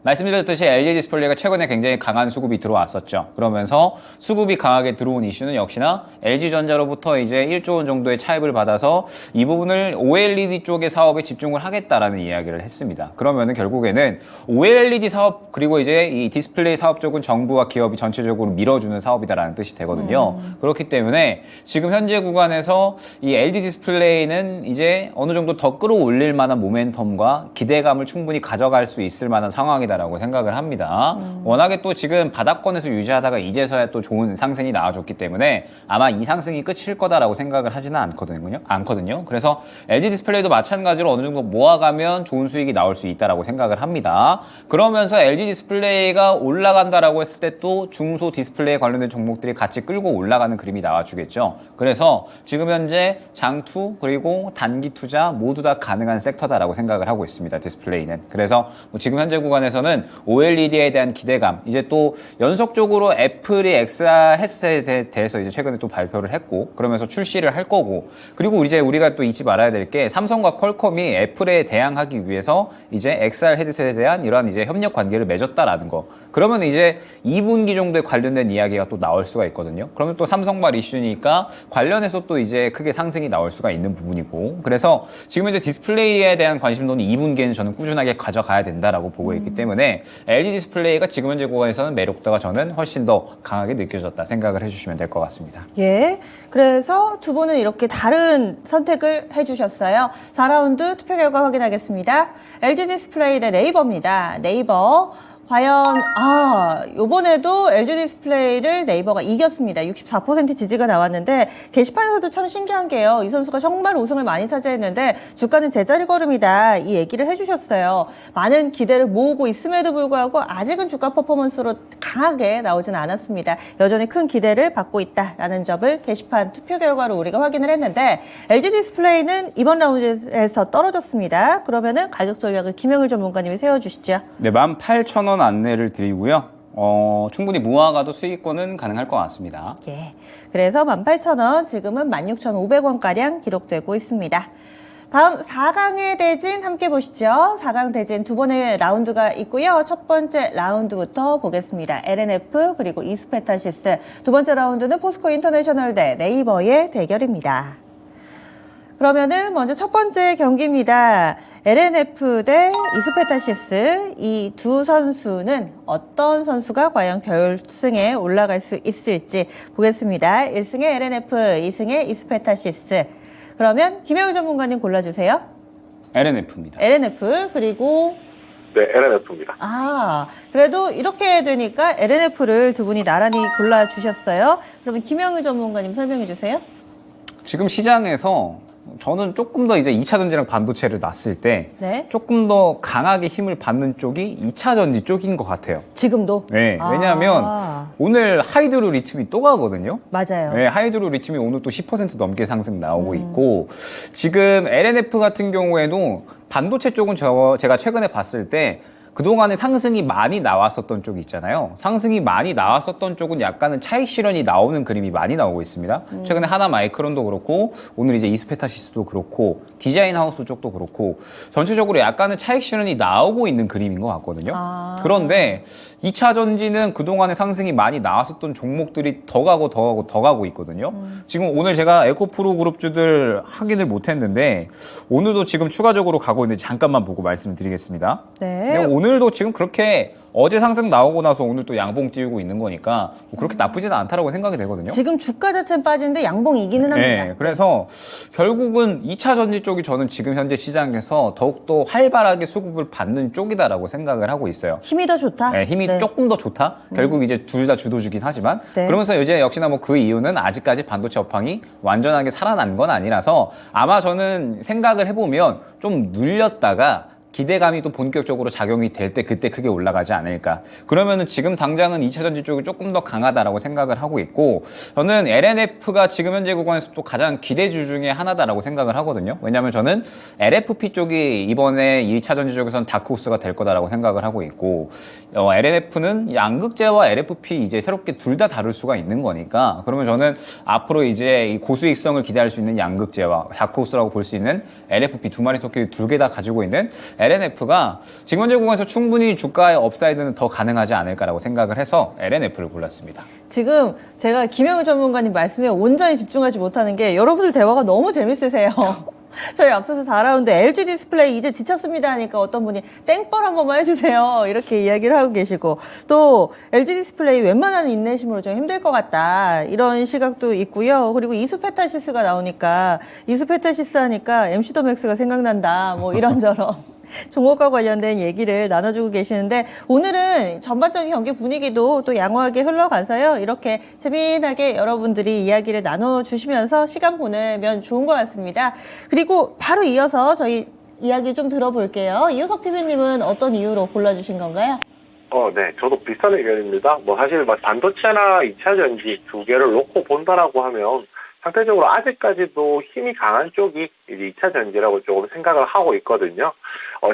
말씀드렸듯이 LG 디스플레이가 최근에 굉장히 강한 수급이 들어왔었죠. 그러면서 수급이 강하게 들어온 이슈는 역시나 LG전자로부터 이제 1조 원 정도의 차입을 받아서 이 부분을 OLED 쪽의 사업에 집중을 하겠다라는 이야기를 했습니다. 그러면은 결국에는 OLED 사업 그리고 이제 이 디스플레이 사업 쪽은 정부와 기업이 전체적으로 밀어주는 사업이다라는 뜻이 되거든요. 그렇기 때문에 지금 현재 구간에서 이 LG 디스플레이는 이제 어느 정도 더 끌어올릴 만한 모멘텀과 기대감을 충분히 가져갈 수 있을 만한 상황이다. 라고 생각을 합니다. 워낙에 또 지금 바닥권에서 유지하다가 이제서야 또 좋은 상승이 나와줬기 때문에 아마 이 상승이 끝일 거다라고 생각을 하지는 않거든요. 그래서 LG 디스플레이도 마찬가지로 어느 정도 모아가면 좋은 수익이 나올 수 있다라고 생각을 합니다. 그러면서 LG 디스플레이가 올라간다라고 했을 때 또 중소 디스플레이 관련된 종목들이 같이 끌고 올라가는 그림이 나와주겠죠. 그래서 지금 현재 장투 그리고 단기 투자 모두 다 가능한 섹터다라고 생각을 하고 있습니다. 디스플레이는. 그래서 뭐 지금 현재 구간에서는 OLED에 대한 기대감 이제 또 연속적으로 애플이 XR 헤드셋에 대해서 이제 최근에 또 발표를 했고 그러면서 출시를 할 거고 그리고 이제 우리가 또 잊지 말아야 될 게 삼성과 퀄컴이 애플에 대항하기 위해서 이제 XR 헤드셋에 대한 이러한 이제 협력 관계를 맺었다라는 거 그러면 이제 2분기 정도에 관련된 이야기가 또 나올 수가 있거든요. 그러면 또 삼성발 이슈니까 관련해서 또 이제 크게 상승이 나올 수가 있는 부분이고 그래서 지금 이제 디스플레이에 대한 관심도는 2분기에는 저는 꾸준하게 가져가야 된다라고 보고 있기 때문에 LG 디스플레이가 지금 현재 구간에서는 매력도가 저는 훨씬 더 강하게 느껴졌다 생각을 해주시면 될 것 같습니다. 예. 그래서 두 분은 이렇게 다른 선택을 해주셨어요. 4라운드 투표 결과 확인하겠습니다. LG 디스플레이 대 네이버입니다. 네이버. 과연 요번에도 LG 디스플레이를 네이버가 이겼습니다. 64% 지지가 나왔는데 게시판에서도 참 신기한 게요. 이 선수가 정말 우승을 많이 차지했는데 주가는 제자리 걸음이다. 이 얘기를 해주셨어요. 많은 기대를 모으고 있음에도 불구하고 아직은 주가 퍼포먼스로 강하게 나오진 않았습니다. 여전히 큰 기대를 받고 있다라는 점을 게시판 투표 결과로 우리가 확인을 했는데 LG 디스플레이는 이번 라운드에서 떨어졌습니다. 그러면은 가격 전략을 김영일 전문가님이 세워주시죠. 네, 18,000원 안내를 드리고요. 충분히 무화과도 수익권은 가능할 것 같습니다. 예. 그래서 18,000원, 지금은 16,500원가량 기록되고 있습니다. 다음 4강의 대진 함께 보시죠. 4강 대진 두 번의 라운드가 있고요. 첫 번째 라운드부터 보겠습니다. LNF 그리고 이스페타시스. 두 번째 라운드는 포스코 인터내셔널 대 네이버의 대결입니다. 그러면은 먼저 첫 번째 경기입니다. LNF 대 이스페타시스. 이 두 선수는 어떤 선수가 과연 결승에 올라갈 수 있을지 보겠습니다. 1승의 LNF, 2승의 이스페타시스. 그러면 김영일 전문가님 골라주세요. LNF입니다. LNF 그리고 네, LNF입니다. 그래도 이렇게 되니까 LNF를 두 분이 나란히 골라주셨어요. 그러면 김영일 전문가님 설명해 주세요. 지금 시장에서 저는 조금 더 이제 2차 전지랑 반도체를 놨을 때 네. 조금 더 강하게 힘을 받는 쪽이 2차 전지 쪽인 것 같아요. 지금도? 네, 왜냐하면 오늘 하이드로 리튬이 또 가거든요. 맞아요. 네, 하이드로 리튬이 오늘 또 10% 넘게 상승 나오고 있고 지금 LNF 같은 경우에도 반도체 쪽은 제가 최근에 봤을 때 그동안에 상승이 많이 나왔었던 쪽이 있잖아요. 상승이 많이 나왔었던 쪽은 약간은 차익 실현이 나오는 그림이 많이 나오고 있습니다. 최근에 하나 마이크론도 그렇고 오늘 이제 이스페타시스도 그렇고 디자인 하우스 쪽도 그렇고 전체적으로 약간은 차익 실현이 나오고 있는 그림인 것 같거든요. 그런데 2차 전지는 그동안에 상승이 많이 나왔었던 종목들이 더 가고 있거든요. 지금 오늘 제가 에코프로 그룹주들 확인을 못했는데 오늘도 지금 추가적으로 가고 있는데 잠깐만 보고 말씀드리겠습니다. 네. 오늘도 지금 그렇게 어제 상승 나오고 나서 오늘 또 양봉 띄우고 있는 거니까 뭐 그렇게 나쁘지는 않다라고 생각이 되거든요. 지금 주가 자체는 빠지는데 양봉이기는 합니다. 네, 그래서 결국은 2차 전지 쪽이 저는 지금 현재 시장에서 더욱더 활발하게 수급을 받는 쪽이다라고 생각을 하고 있어요. 힘이 더 좋다? 네, 힘이 네. 조금 더 좋다. 결국 이제 둘 다 주도주긴 하지만 네. 그러면서 이제 역시나 뭐 그 이유는 아직까지 반도체 업황이 완전하게 살아난 건 아니라서 아마 저는 생각을 해보면 좀 눌렸다가 기대감이 또 본격적으로 작용이 될 때 그때 크게 올라가지 않을까. 그러면은 지금 당장은 2차 전지 쪽이 조금 더 강하다라고 생각을 하고 있고 저는 LNF가 지금 현재 구간에서 또 가장 기대주 중에 하나다라고 생각을 하거든요. 왜냐하면 저는 LFP 쪽이 이번에 2차 전지 쪽에서는 다크호스가 될 거다라고 생각을 하고 있고 LNF는 양극재와 LFP 이제 새롭게 둘 다 다룰 수가 있는 거니까 그러면 저는 앞으로 이제 이 고수익성을 기대할 수 있는 양극재와 다크호스라고 볼 수 있는 LFP 두 마리 토끼를 두 개 다 가지고 있는 LNF가 지금 현재 구간에서 충분히 주가의 업사이드는 더 가능하지 않을까라고 생각을 해서 LNF를 골랐습니다. 지금 제가 김영우 전문가님 말씀에 온전히 집중하지 못하는 게 여러분들 대화가 너무 재밌으세요. 저희 앞서서 4라운드 LG 디스플레이 이제 지쳤습니다 하니까 어떤 분이 땡벌 한 번만 해주세요 이렇게 이야기를 하고 계시고 또 LG 디스플레이 웬만한 인내심으로 좀 힘들 것 같다 이런 시각도 있고요. 그리고 이수페타시스가 나오니까 이수페타시스 하니까 MC더맥스가 생각난다 뭐 이런저런 종목과 관련된 얘기를 나눠주고 계시는데 오늘은 전반적인 경기 분위기도 또 양호하게 흘러가서요. 이렇게 재미나게 여러분들이 이야기를 나눠주시면서 시간 보내면 좋은 것 같습니다. 그리고 바로 이어서 저희 이야기 좀 들어볼게요. 이효석 PB님은 어떤 이유로 골라주신 건가요? 네. 저도 비슷한 의견입니다. 뭐 사실 뭐 반도체나 2차 전지 두 개를 놓고 본다라고 하면 상대적으로 아직까지도 힘이 강한 쪽이 이제 2차 전지라고 조금 생각을 하고 있거든요.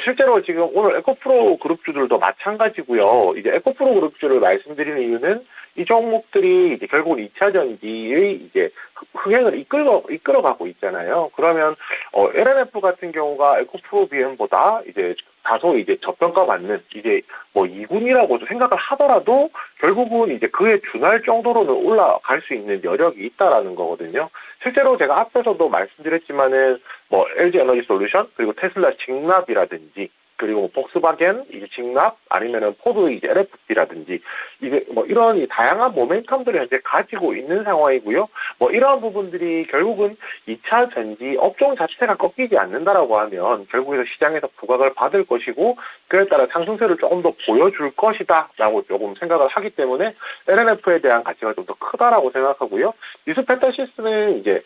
실제로 지금 오늘 에코프로 그룹주들도 마찬가지고요. 이제 에코프로 그룹주를 말씀드리는 이유는 이 종목들이 이제 결국은 2차 전지의 이제 흥행을 이끌어가고 있잖아요. 그러면 LNF 같은 경우가 에코프로 BM보다 이제 다소 이제 저평가받는 이제 뭐 2군이라고 생각을 하더라도 결국은 이제 그에 준할 정도로는 올라갈 수 있는 여력이 있다라는 거거든요. 실제로 제가 앞에서도 말씀드렸지만은 뭐 LG 에너지 솔루션 그리고 테슬라 직납이라든지 그리고 뭐 폭스바겐 이제 직납 아니면은 포드 이제 LFP라든지 이제 뭐 이런 이 다양한 모멘텀들을 현재 가지고 있는 상황이고요. 뭐 이러한 부분들이 결국은 2차 전지 업종 자체가 꺾이지 않는다라고 하면 결국에서 시장에서 부각을 받을 것이고 그에 따라 상승세를 조금 더 보여줄 것이다라고 조금 생각을 하기 때문에 LNF에 대한 가치가 좀 더 크다라고 생각하고요. 이수펜타시스는 이제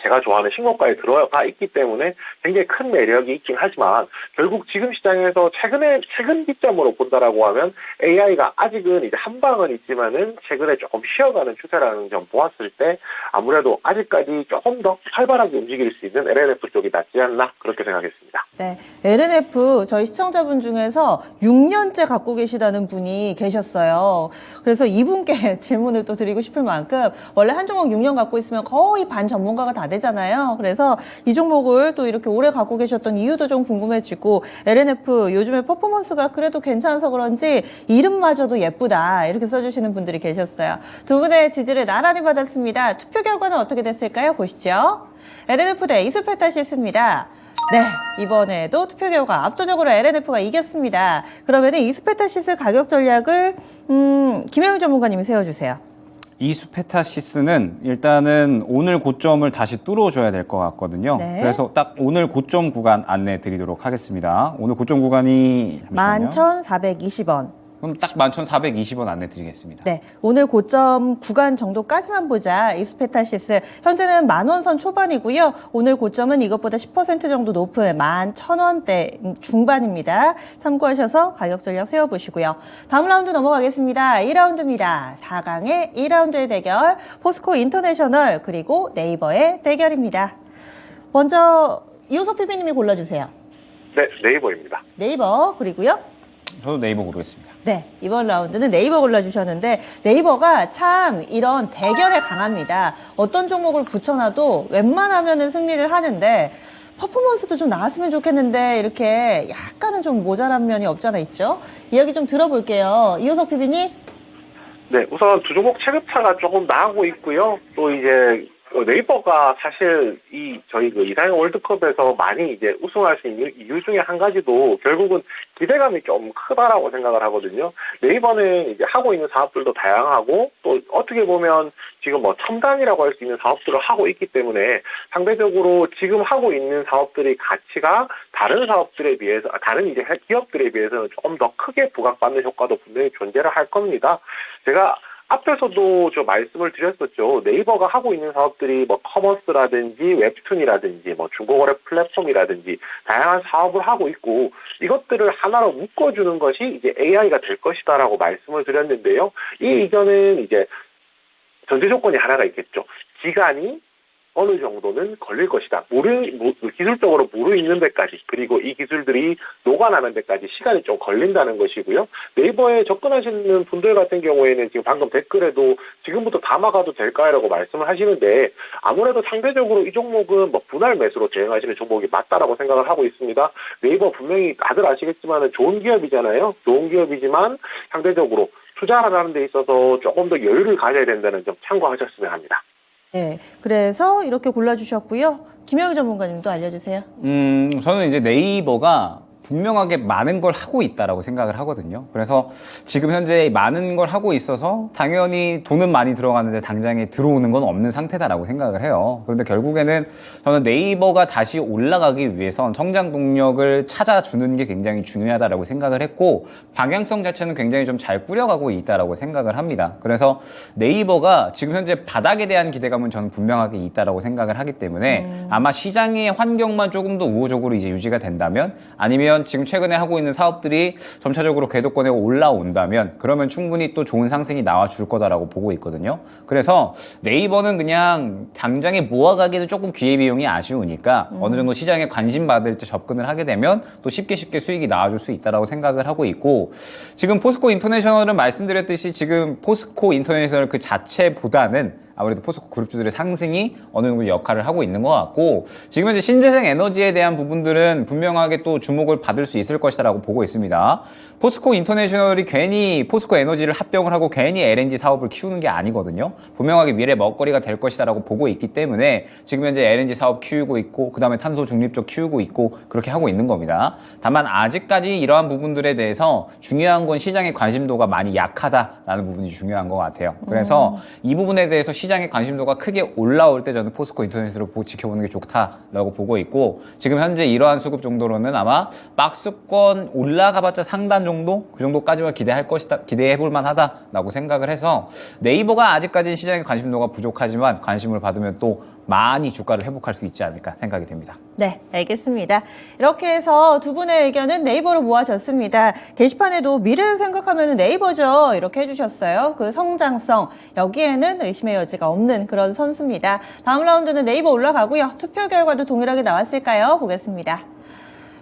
제가 좋아하는 신고가에 들어가 있기 때문에 굉장히 큰 매력이 있긴 하지만 결국 지금 시장에서 최근 기점으로 본다라고 하면 AI가 아직은 이제 한 방은 있지만은 최근에 조금 쉬어가는 추세라는 점 보았을 때 아무래도 아직까지 조금 더 활발하게 움직일 수 있는 LNF 쪽이 낫지 않나 그렇게 생각했습니다. 네, LNF 저희 시청자분 중에서 6년째 갖고 계시다는 분이 계셨어요. 그래서 이분께 질문을 또 드리고 싶을 만큼 원래 한 종목 6년 갖고 있으면 거의 반 전문가가 다 되잖아요. 그래서 이 종목을 또 이렇게 오래 갖고 계셨던 이유도 좀 궁금해지고 LNF 요즘에 퍼포먼스가 그래도 괜찮아서 그런지 이름마저도 예쁘다 이렇게 써주시는 분들이 계셨어요. 두 분의 지지를 나란히 받았습니다. 투표 결과는 어떻게 됐을까요? 보시죠. LNF 대 이수페타시스입니다. 네, 이번에도 투표 결과 압도적으로 LNF가 이겼습니다. 그러면 이수페타시스 가격 전략을 김영일 전문가님이 세워주세요. 이수페타시스는 일단은 오늘 고점을 다시 뚫어줘야 될 것 같거든요. 네. 그래서 딱 오늘 고점 구간 안내 드리도록 하겠습니다. 오늘 고점 구간이 11,420원. 그럼 딱 11,420원 안내 드리겠습니다. 네, 오늘 고점 구간 정도까지만 보자. 이수페타시스 현재는 10,000원 선 초반이고요. 오늘 고점은 이것보다 10% 정도 높은 11,000원대 중반입니다. 참고하셔서 가격 전략 세워보시고요. 다음 라운드 넘어가겠습니다. 2라운드입니다. 4강의 2라운드의 대결, 포스코 인터내셔널 그리고 네이버의 대결입니다. 먼저 이호석 PB님이 골라주세요. 네, 네이버입니다. 네이버 그리고요. 저도 네이버 고르겠습니다. 네, 이번 라운드는 네이버 골라주셨는데 네이버가 참 이런 대결에 강합니다. 어떤 종목을 붙여놔도 웬만하면은 승리를 하는데 퍼포먼스도 좀 나왔으면 좋겠는데 이렇게 약간은 좀 모자란 면이 없잖아 있죠? 이야기 좀 들어볼게요. 이호석 PB님. 네, 우선 두 종목 체급차가 조금 나고 있고요. 또 이제 네이버가 사실 저희 이상형 월드컵에서 많이 이제 우승할 수 있는 이유 중에 한 가지도 결국은 기대감이 좀 크다라고 생각을 하거든요. 네이버는 이제 하고 있는 사업들도 다양하고 또 어떻게 보면 지금 뭐 첨단이라고 할 수 있는 사업들을 하고 있기 때문에 상대적으로 지금 하고 있는 사업들의 가치가 다른 사업들에 비해서, 다른 이제 기업들에 비해서는 조금 더 크게 부각받는 효과도 분명히 존재를 할 겁니다. 제가 앞에서도 저 말씀을 드렸었죠. 네이버가 하고 있는 사업들이 뭐 커머스라든지 웹툰이라든지 뭐 중고거래 플랫폼이라든지 다양한 사업을 하고 있고 이것들을 하나로 묶어주는 것이 이제 AI가 될 것이다라고 말씀을 드렸는데요. 이 의견은 이제 전제 조건이 하나가 있겠죠. 기간이 어느 정도는 걸릴 것이다. 기술적으로 무르익는 데까지, 그리고 이 기술들이 녹아나는 데까지 시간이 좀 걸린다는 것이고요. 네이버에 접근하시는 분들 같은 경우에는 지금 방금 댓글에도 지금부터 다 막아도 될까요?라고 말씀을 하시는데 아무래도 상대적으로 이 종목은 뭐 분할 매수로 대응하시는 종목이 맞다라고 생각을 하고 있습니다. 네이버 분명히 다들 아시겠지만 좋은 기업이잖아요. 좋은 기업이지만 상대적으로 투자하는 데 있어서 조금 더 여유를 가져야 된다는 점 참고하셨으면 합니다. 네, 그래서 이렇게 골라주셨고요. 김영희 전문가님도 알려주세요. 저는 이제 네이버가 분명하게 많은 걸 하고 있다라고 생각을 하거든요. 그래서 지금 현재 많은 걸 하고 있어서 당연히 돈은 많이 들어가는데 당장에 들어오는 건 없는 상태다라고 생각을 해요. 그런데 결국에는 저는 네이버가 다시 올라가기 위해선 성장 동력을 찾아주는 게 굉장히 중요하다라고 생각을 했고 방향성 자체는 굉장히 좀 잘 꾸려가고 있다라고 생각을 합니다. 그래서 네이버가 지금 현재 바닥에 대한 기대감은 저는 분명하게 있다라고 생각을 하기 때문에 아마 시장의 환경만 조금 더 우호적으로 이제 유지가 된다면 아니면 지금 최근에 하고 있는 사업들이 점차적으로 궤도권에 올라온다면 그러면 충분히 또 좋은 상승이 나와줄 거다라고 보고 있거든요. 그래서 네이버는 그냥 당장에 모아가기도 조금 기회비용이 아쉬우니까 어느 정도 시장에 관심 받을 때 접근을 하게 되면 또 쉽게 수익이 나와줄 수 있다라고 생각을 하고 있고 지금 포스코 인터내셔널은 말씀드렸듯이 지금 포스코 인터내셔널 그 자체보다는 아무래도 포스코 그룹주들의 상승이 어느 정도 역할을 하고 있는 것 같고 지금 현재 신재생 에너지에 대한 부분들은 분명하게 또 주목을 받을 수 있을 것이라고 보고 있습니다. 포스코 인터내셔널이 괜히 포스코 에너지를 합병을 하고 괜히 LNG 사업을 키우는 게 아니거든요. 분명하게 미래 먹거리가 될 것이다라고 보고 있기 때문에 지금 현재 LNG 사업 키우고 있고 그 다음에 탄소 중립 쪽 키우고 있고 그렇게 하고 있는 겁니다. 다만 아직까지 이러한 부분들에 대해서 중요한 건 시장의 관심도가 많이 약하다라는 부분이 중요한 것 같아요. 그래서 이 부분에 대해서 시장의 관심도가 크게 올라올 때 저는 포스코 인터내셔널을 지켜보는 게 좋다라고 보고 있고 지금 현재 이러한 수급 정도로는 아마 박스권 올라가봤자 상단 정도? 그 정도까지만 기대해볼 만하다라고 생각을 해서 네이버가 아직까지는 시장의 관심도가 부족하지만 관심을 받으면 또 많이 주가를 회복할 수 있지 않을까 생각이 됩니다. 네, 알겠습니다. 이렇게 해서 두 분의 의견은 네이버로 모아졌습니다. 게시판에도 미래를 생각하면 네이버죠. 이렇게 해주셨어요. 그 성장성, 여기에는 의심의 여지가 없는 그런 선수입니다. 다음 라운드는 네이버 올라가고요. 투표 결과도 동일하게 나왔을까요? 보겠습니다.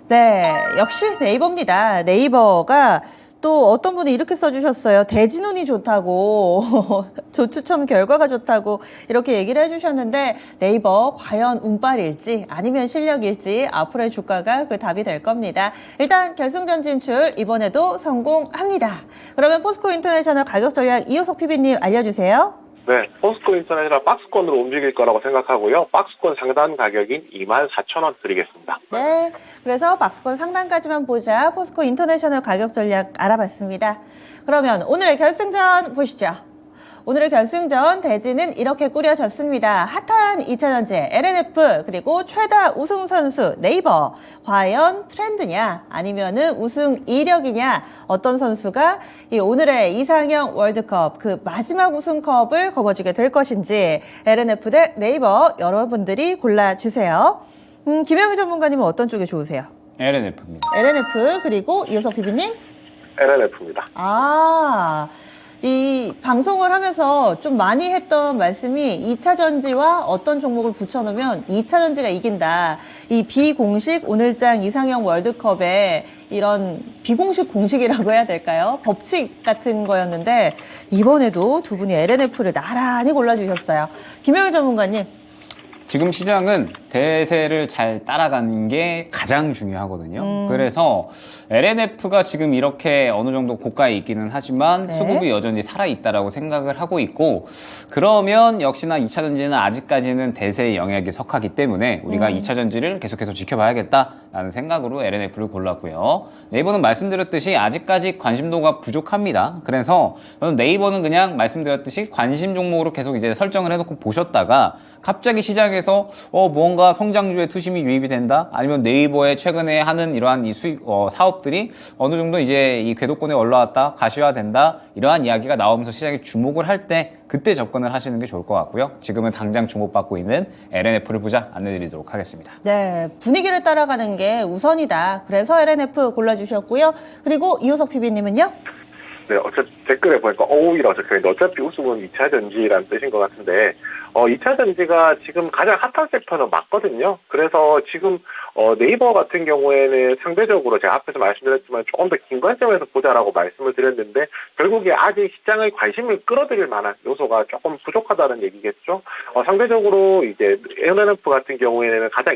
네, 역시 네이버입니다. 네이버가 또 어떤 분이 이렇게 써주셨어요. 대진운이 좋다고, 조추첨 결과가 좋다고 이렇게 얘기를 해주셨는데 네이버 과연 운빨일지 아니면 실력일지 앞으로의 주가가 그 답이 될 겁니다. 일단 결승전 진출 이번에도 성공합니다. 그러면 포스코 인터내셔널 가격 전략 이호석 PB님 알려주세요. 네, 포스코 인터내셔널 박스권으로 움직일 거라고 생각하고요. 박스권 상단 가격인 24,000원 드리겠습니다. 네, 그래서 박스권 상단까지만 보자 포스코 인터내셔널 가격 전략 알아봤습니다. 그러면 오늘의 결승전 보시죠. 오늘의 결승전 대진은 이렇게 꾸려졌습니다. 핫한 2차전지 LNF 그리고 최다 우승 선수 네이버. 과연 트렌드냐 아니면은 우승 이력이냐 어떤 선수가 이 오늘의 이상형 월드컵 그 마지막 우승컵을 거머쥐게 될 것인지 LNF 대 네이버 여러분들이 골라주세요. 김영희 전문가님은 어떤 쪽이 좋으세요? LNF입니다. LNF 그리고 이호석 PB님? LNF입니다. 아, 이 방송을 하면서 좀 많이 했던 말씀이 2차 전지와 어떤 종목을 붙여놓으면 2차 전지가 이긴다. 이 비공식 오늘장 이상형 월드컵의 이런 비공식 공식이라고 해야 될까요? 법칙 같은 거였는데 이번에도 두 분이 LNF를 나란히 골라주셨어요. 김영일 전문가님. 지금 시장은 대세를 잘 따라가는 게 가장 중요하거든요. 그래서 LNF가 지금 이렇게 어느 정도 고가에 있기는 하지만 네. 수급이 여전히 살아있다라고 생각을 하고 있고, 그러면 역시나 2차 전지는 아직까지는 대세의 영역에 속하기 때문에 우리가 2차 전지를 계속해서 지켜봐야겠다라는 생각으로 LNF를 골랐고요. 네이버는 말씀드렸듯이 아직까지 관심도가 부족합니다. 그래서 저는 네이버는 그냥 말씀드렸듯이 관심 종목으로 계속 이제 설정을 해놓고 보셨다가 갑자기 시장에서 뭔가 성장주에 투심이 유입이 된다, 아니면 네이버에 최근에 하는 이러한 이 수익 사업들이 어느 정도 이제 이 궤도권에 올라왔다, 가시화된다, 이러한 이야기가 나오면서 시장에 주목을 할 때 그때 접근을 하시는 게 좋을 것 같고요. 지금은 당장 주목받고 있는 LNF를 보자 안내드리도록 하겠습니다. 네, 분위기를 따라가는 게 우선이다. 그래서 LNF 골라주셨고요. 그리고 이호석 PB님은요? 네, 댓글에 보니까 오히려 적혀있는데 어차피 우승은 2차 전지라는 뜻인 것 같은데 2차 전지가 지금 가장 핫한 섹터는 맞거든요. 그래서 지금 네이버 같은 경우에는 상대적으로 제가 앞에서 말씀드렸지만 조금 더 긴 관점에서 보자라고 말씀을 드렸는데 결국에 아직 시장의 관심을 끌어들일 만한 요소가 조금 부족하다는 얘기겠죠. 상대적으로 이제 LNF 같은 경우에는 가장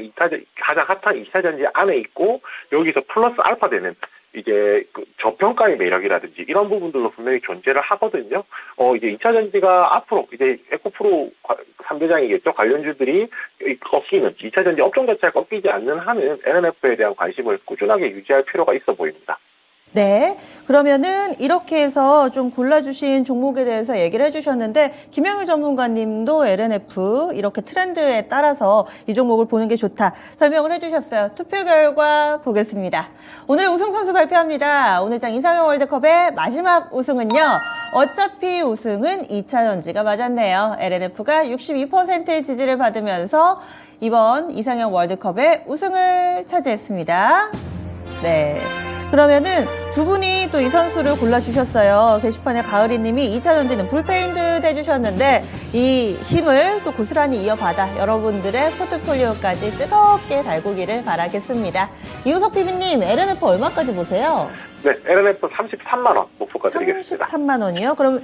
핫한 2차 전지 안에 있고 여기서 플러스 알파 되는 이제 그 저평가의 매력이라든지 이런 부분들도 분명히 존재를 하거든요. 이제 2차 전지가 앞으로 이제 에코프로 3대장이겠죠. 관련주들이 꺾이는 2차 전지 업종 자체가 꺾이지 않는 한은 LNF에 대한 관심을 꾸준하게 유지할 필요가 있어 보입니다. 네, 그러면은 이렇게 해서 좀 골라주신 종목에 대해서 얘기를 해주셨는데 김영일 전문가님도 LNF 이렇게 트렌드에 따라서 이 종목을 보는 게 좋다 설명을 해주셨어요. 투표 결과 보겠습니다. 오늘의 우승 선수 발표합니다. 오늘장 이상형 월드컵의 마지막 우승은요. 어차피 우승은 2차 전지가 맞았네요. LNF가 62%의 지지를 받으면서 이번 이상형 월드컵의 우승을 차지했습니다. 네. 그러면은 두 분이 또 이 선수를 골라주셨어요. 게시판에 가을이님이 2차 전지는 불패인 듯 해주셨는데 이 힘을 또 고스란히 이어받아 여러분들의 포트폴리오까지 뜨겁게 달구기를 바라겠습니다. 이우석 PB님, LNF 얼마까지 보세요? 네, LNF 33만 원 목표가 드리겠습니다. 33만 원이요? 그럼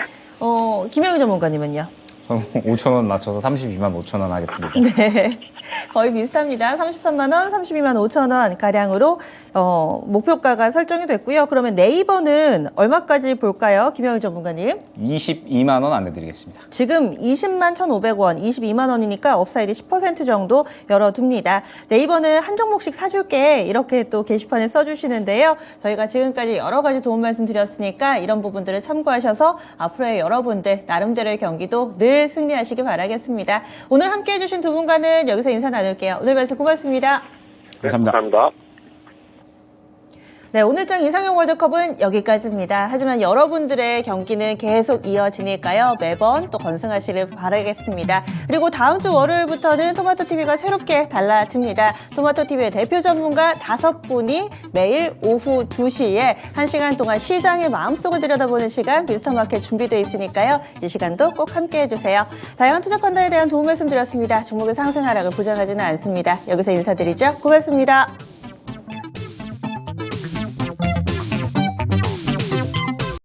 김영희 전문가님은요? 저는 5,000원 낮춰서 32만 5천원 하겠습니다. 네, 거의 비슷합니다. 33만 원, 32만 5천 원 가량으로 목표가가 설정이 됐고요. 그러면 네이버는 얼마까지 볼까요, 김영일 전문가님? 22만 원 안내드리겠습니다. 지금 20만 1,500원, 22만 원이니까 업사이드 10% 정도 열어둡니다. 네이버는 한 종목씩 사줄게 이렇게 또 게시판에 써주시는데요. 저희가 지금까지 여러 가지 도움 말씀 드렸으니까 이런 부분들을 참고하셔서 앞으로의 여러분들 나름대로의 경기도 늘 승리하시기 바라겠습니다. 오늘 함께해 주신 두 분과는 여기서 인사 나눌게요. 오늘 말씀 고맙습니다. 네, 감사합니다. 감사합니다. 네, 오늘장 이상형 월드컵은 여기까지입니다. 하지만 여러분들의 경기는 계속 이어지니까요. 매번 또 건승하시길 바라겠습니다. 그리고 다음 주 월요일부터는 토마토TV가 새롭게 달라집니다. 토마토TV의 대표 전문가 5분이 매일 오후 2시에 1시간 동안 시장의 마음속을 들여다보는 시간 비스터마켓 준비되어 있으니까요. 이 시간도 꼭 함께해 주세요. 다양한 투자 판단에 대한 도움 말씀 드렸습니다. 종목의 상승 하락을 보장하지는 않습니다. 여기서 인사드리죠. 고맙습니다.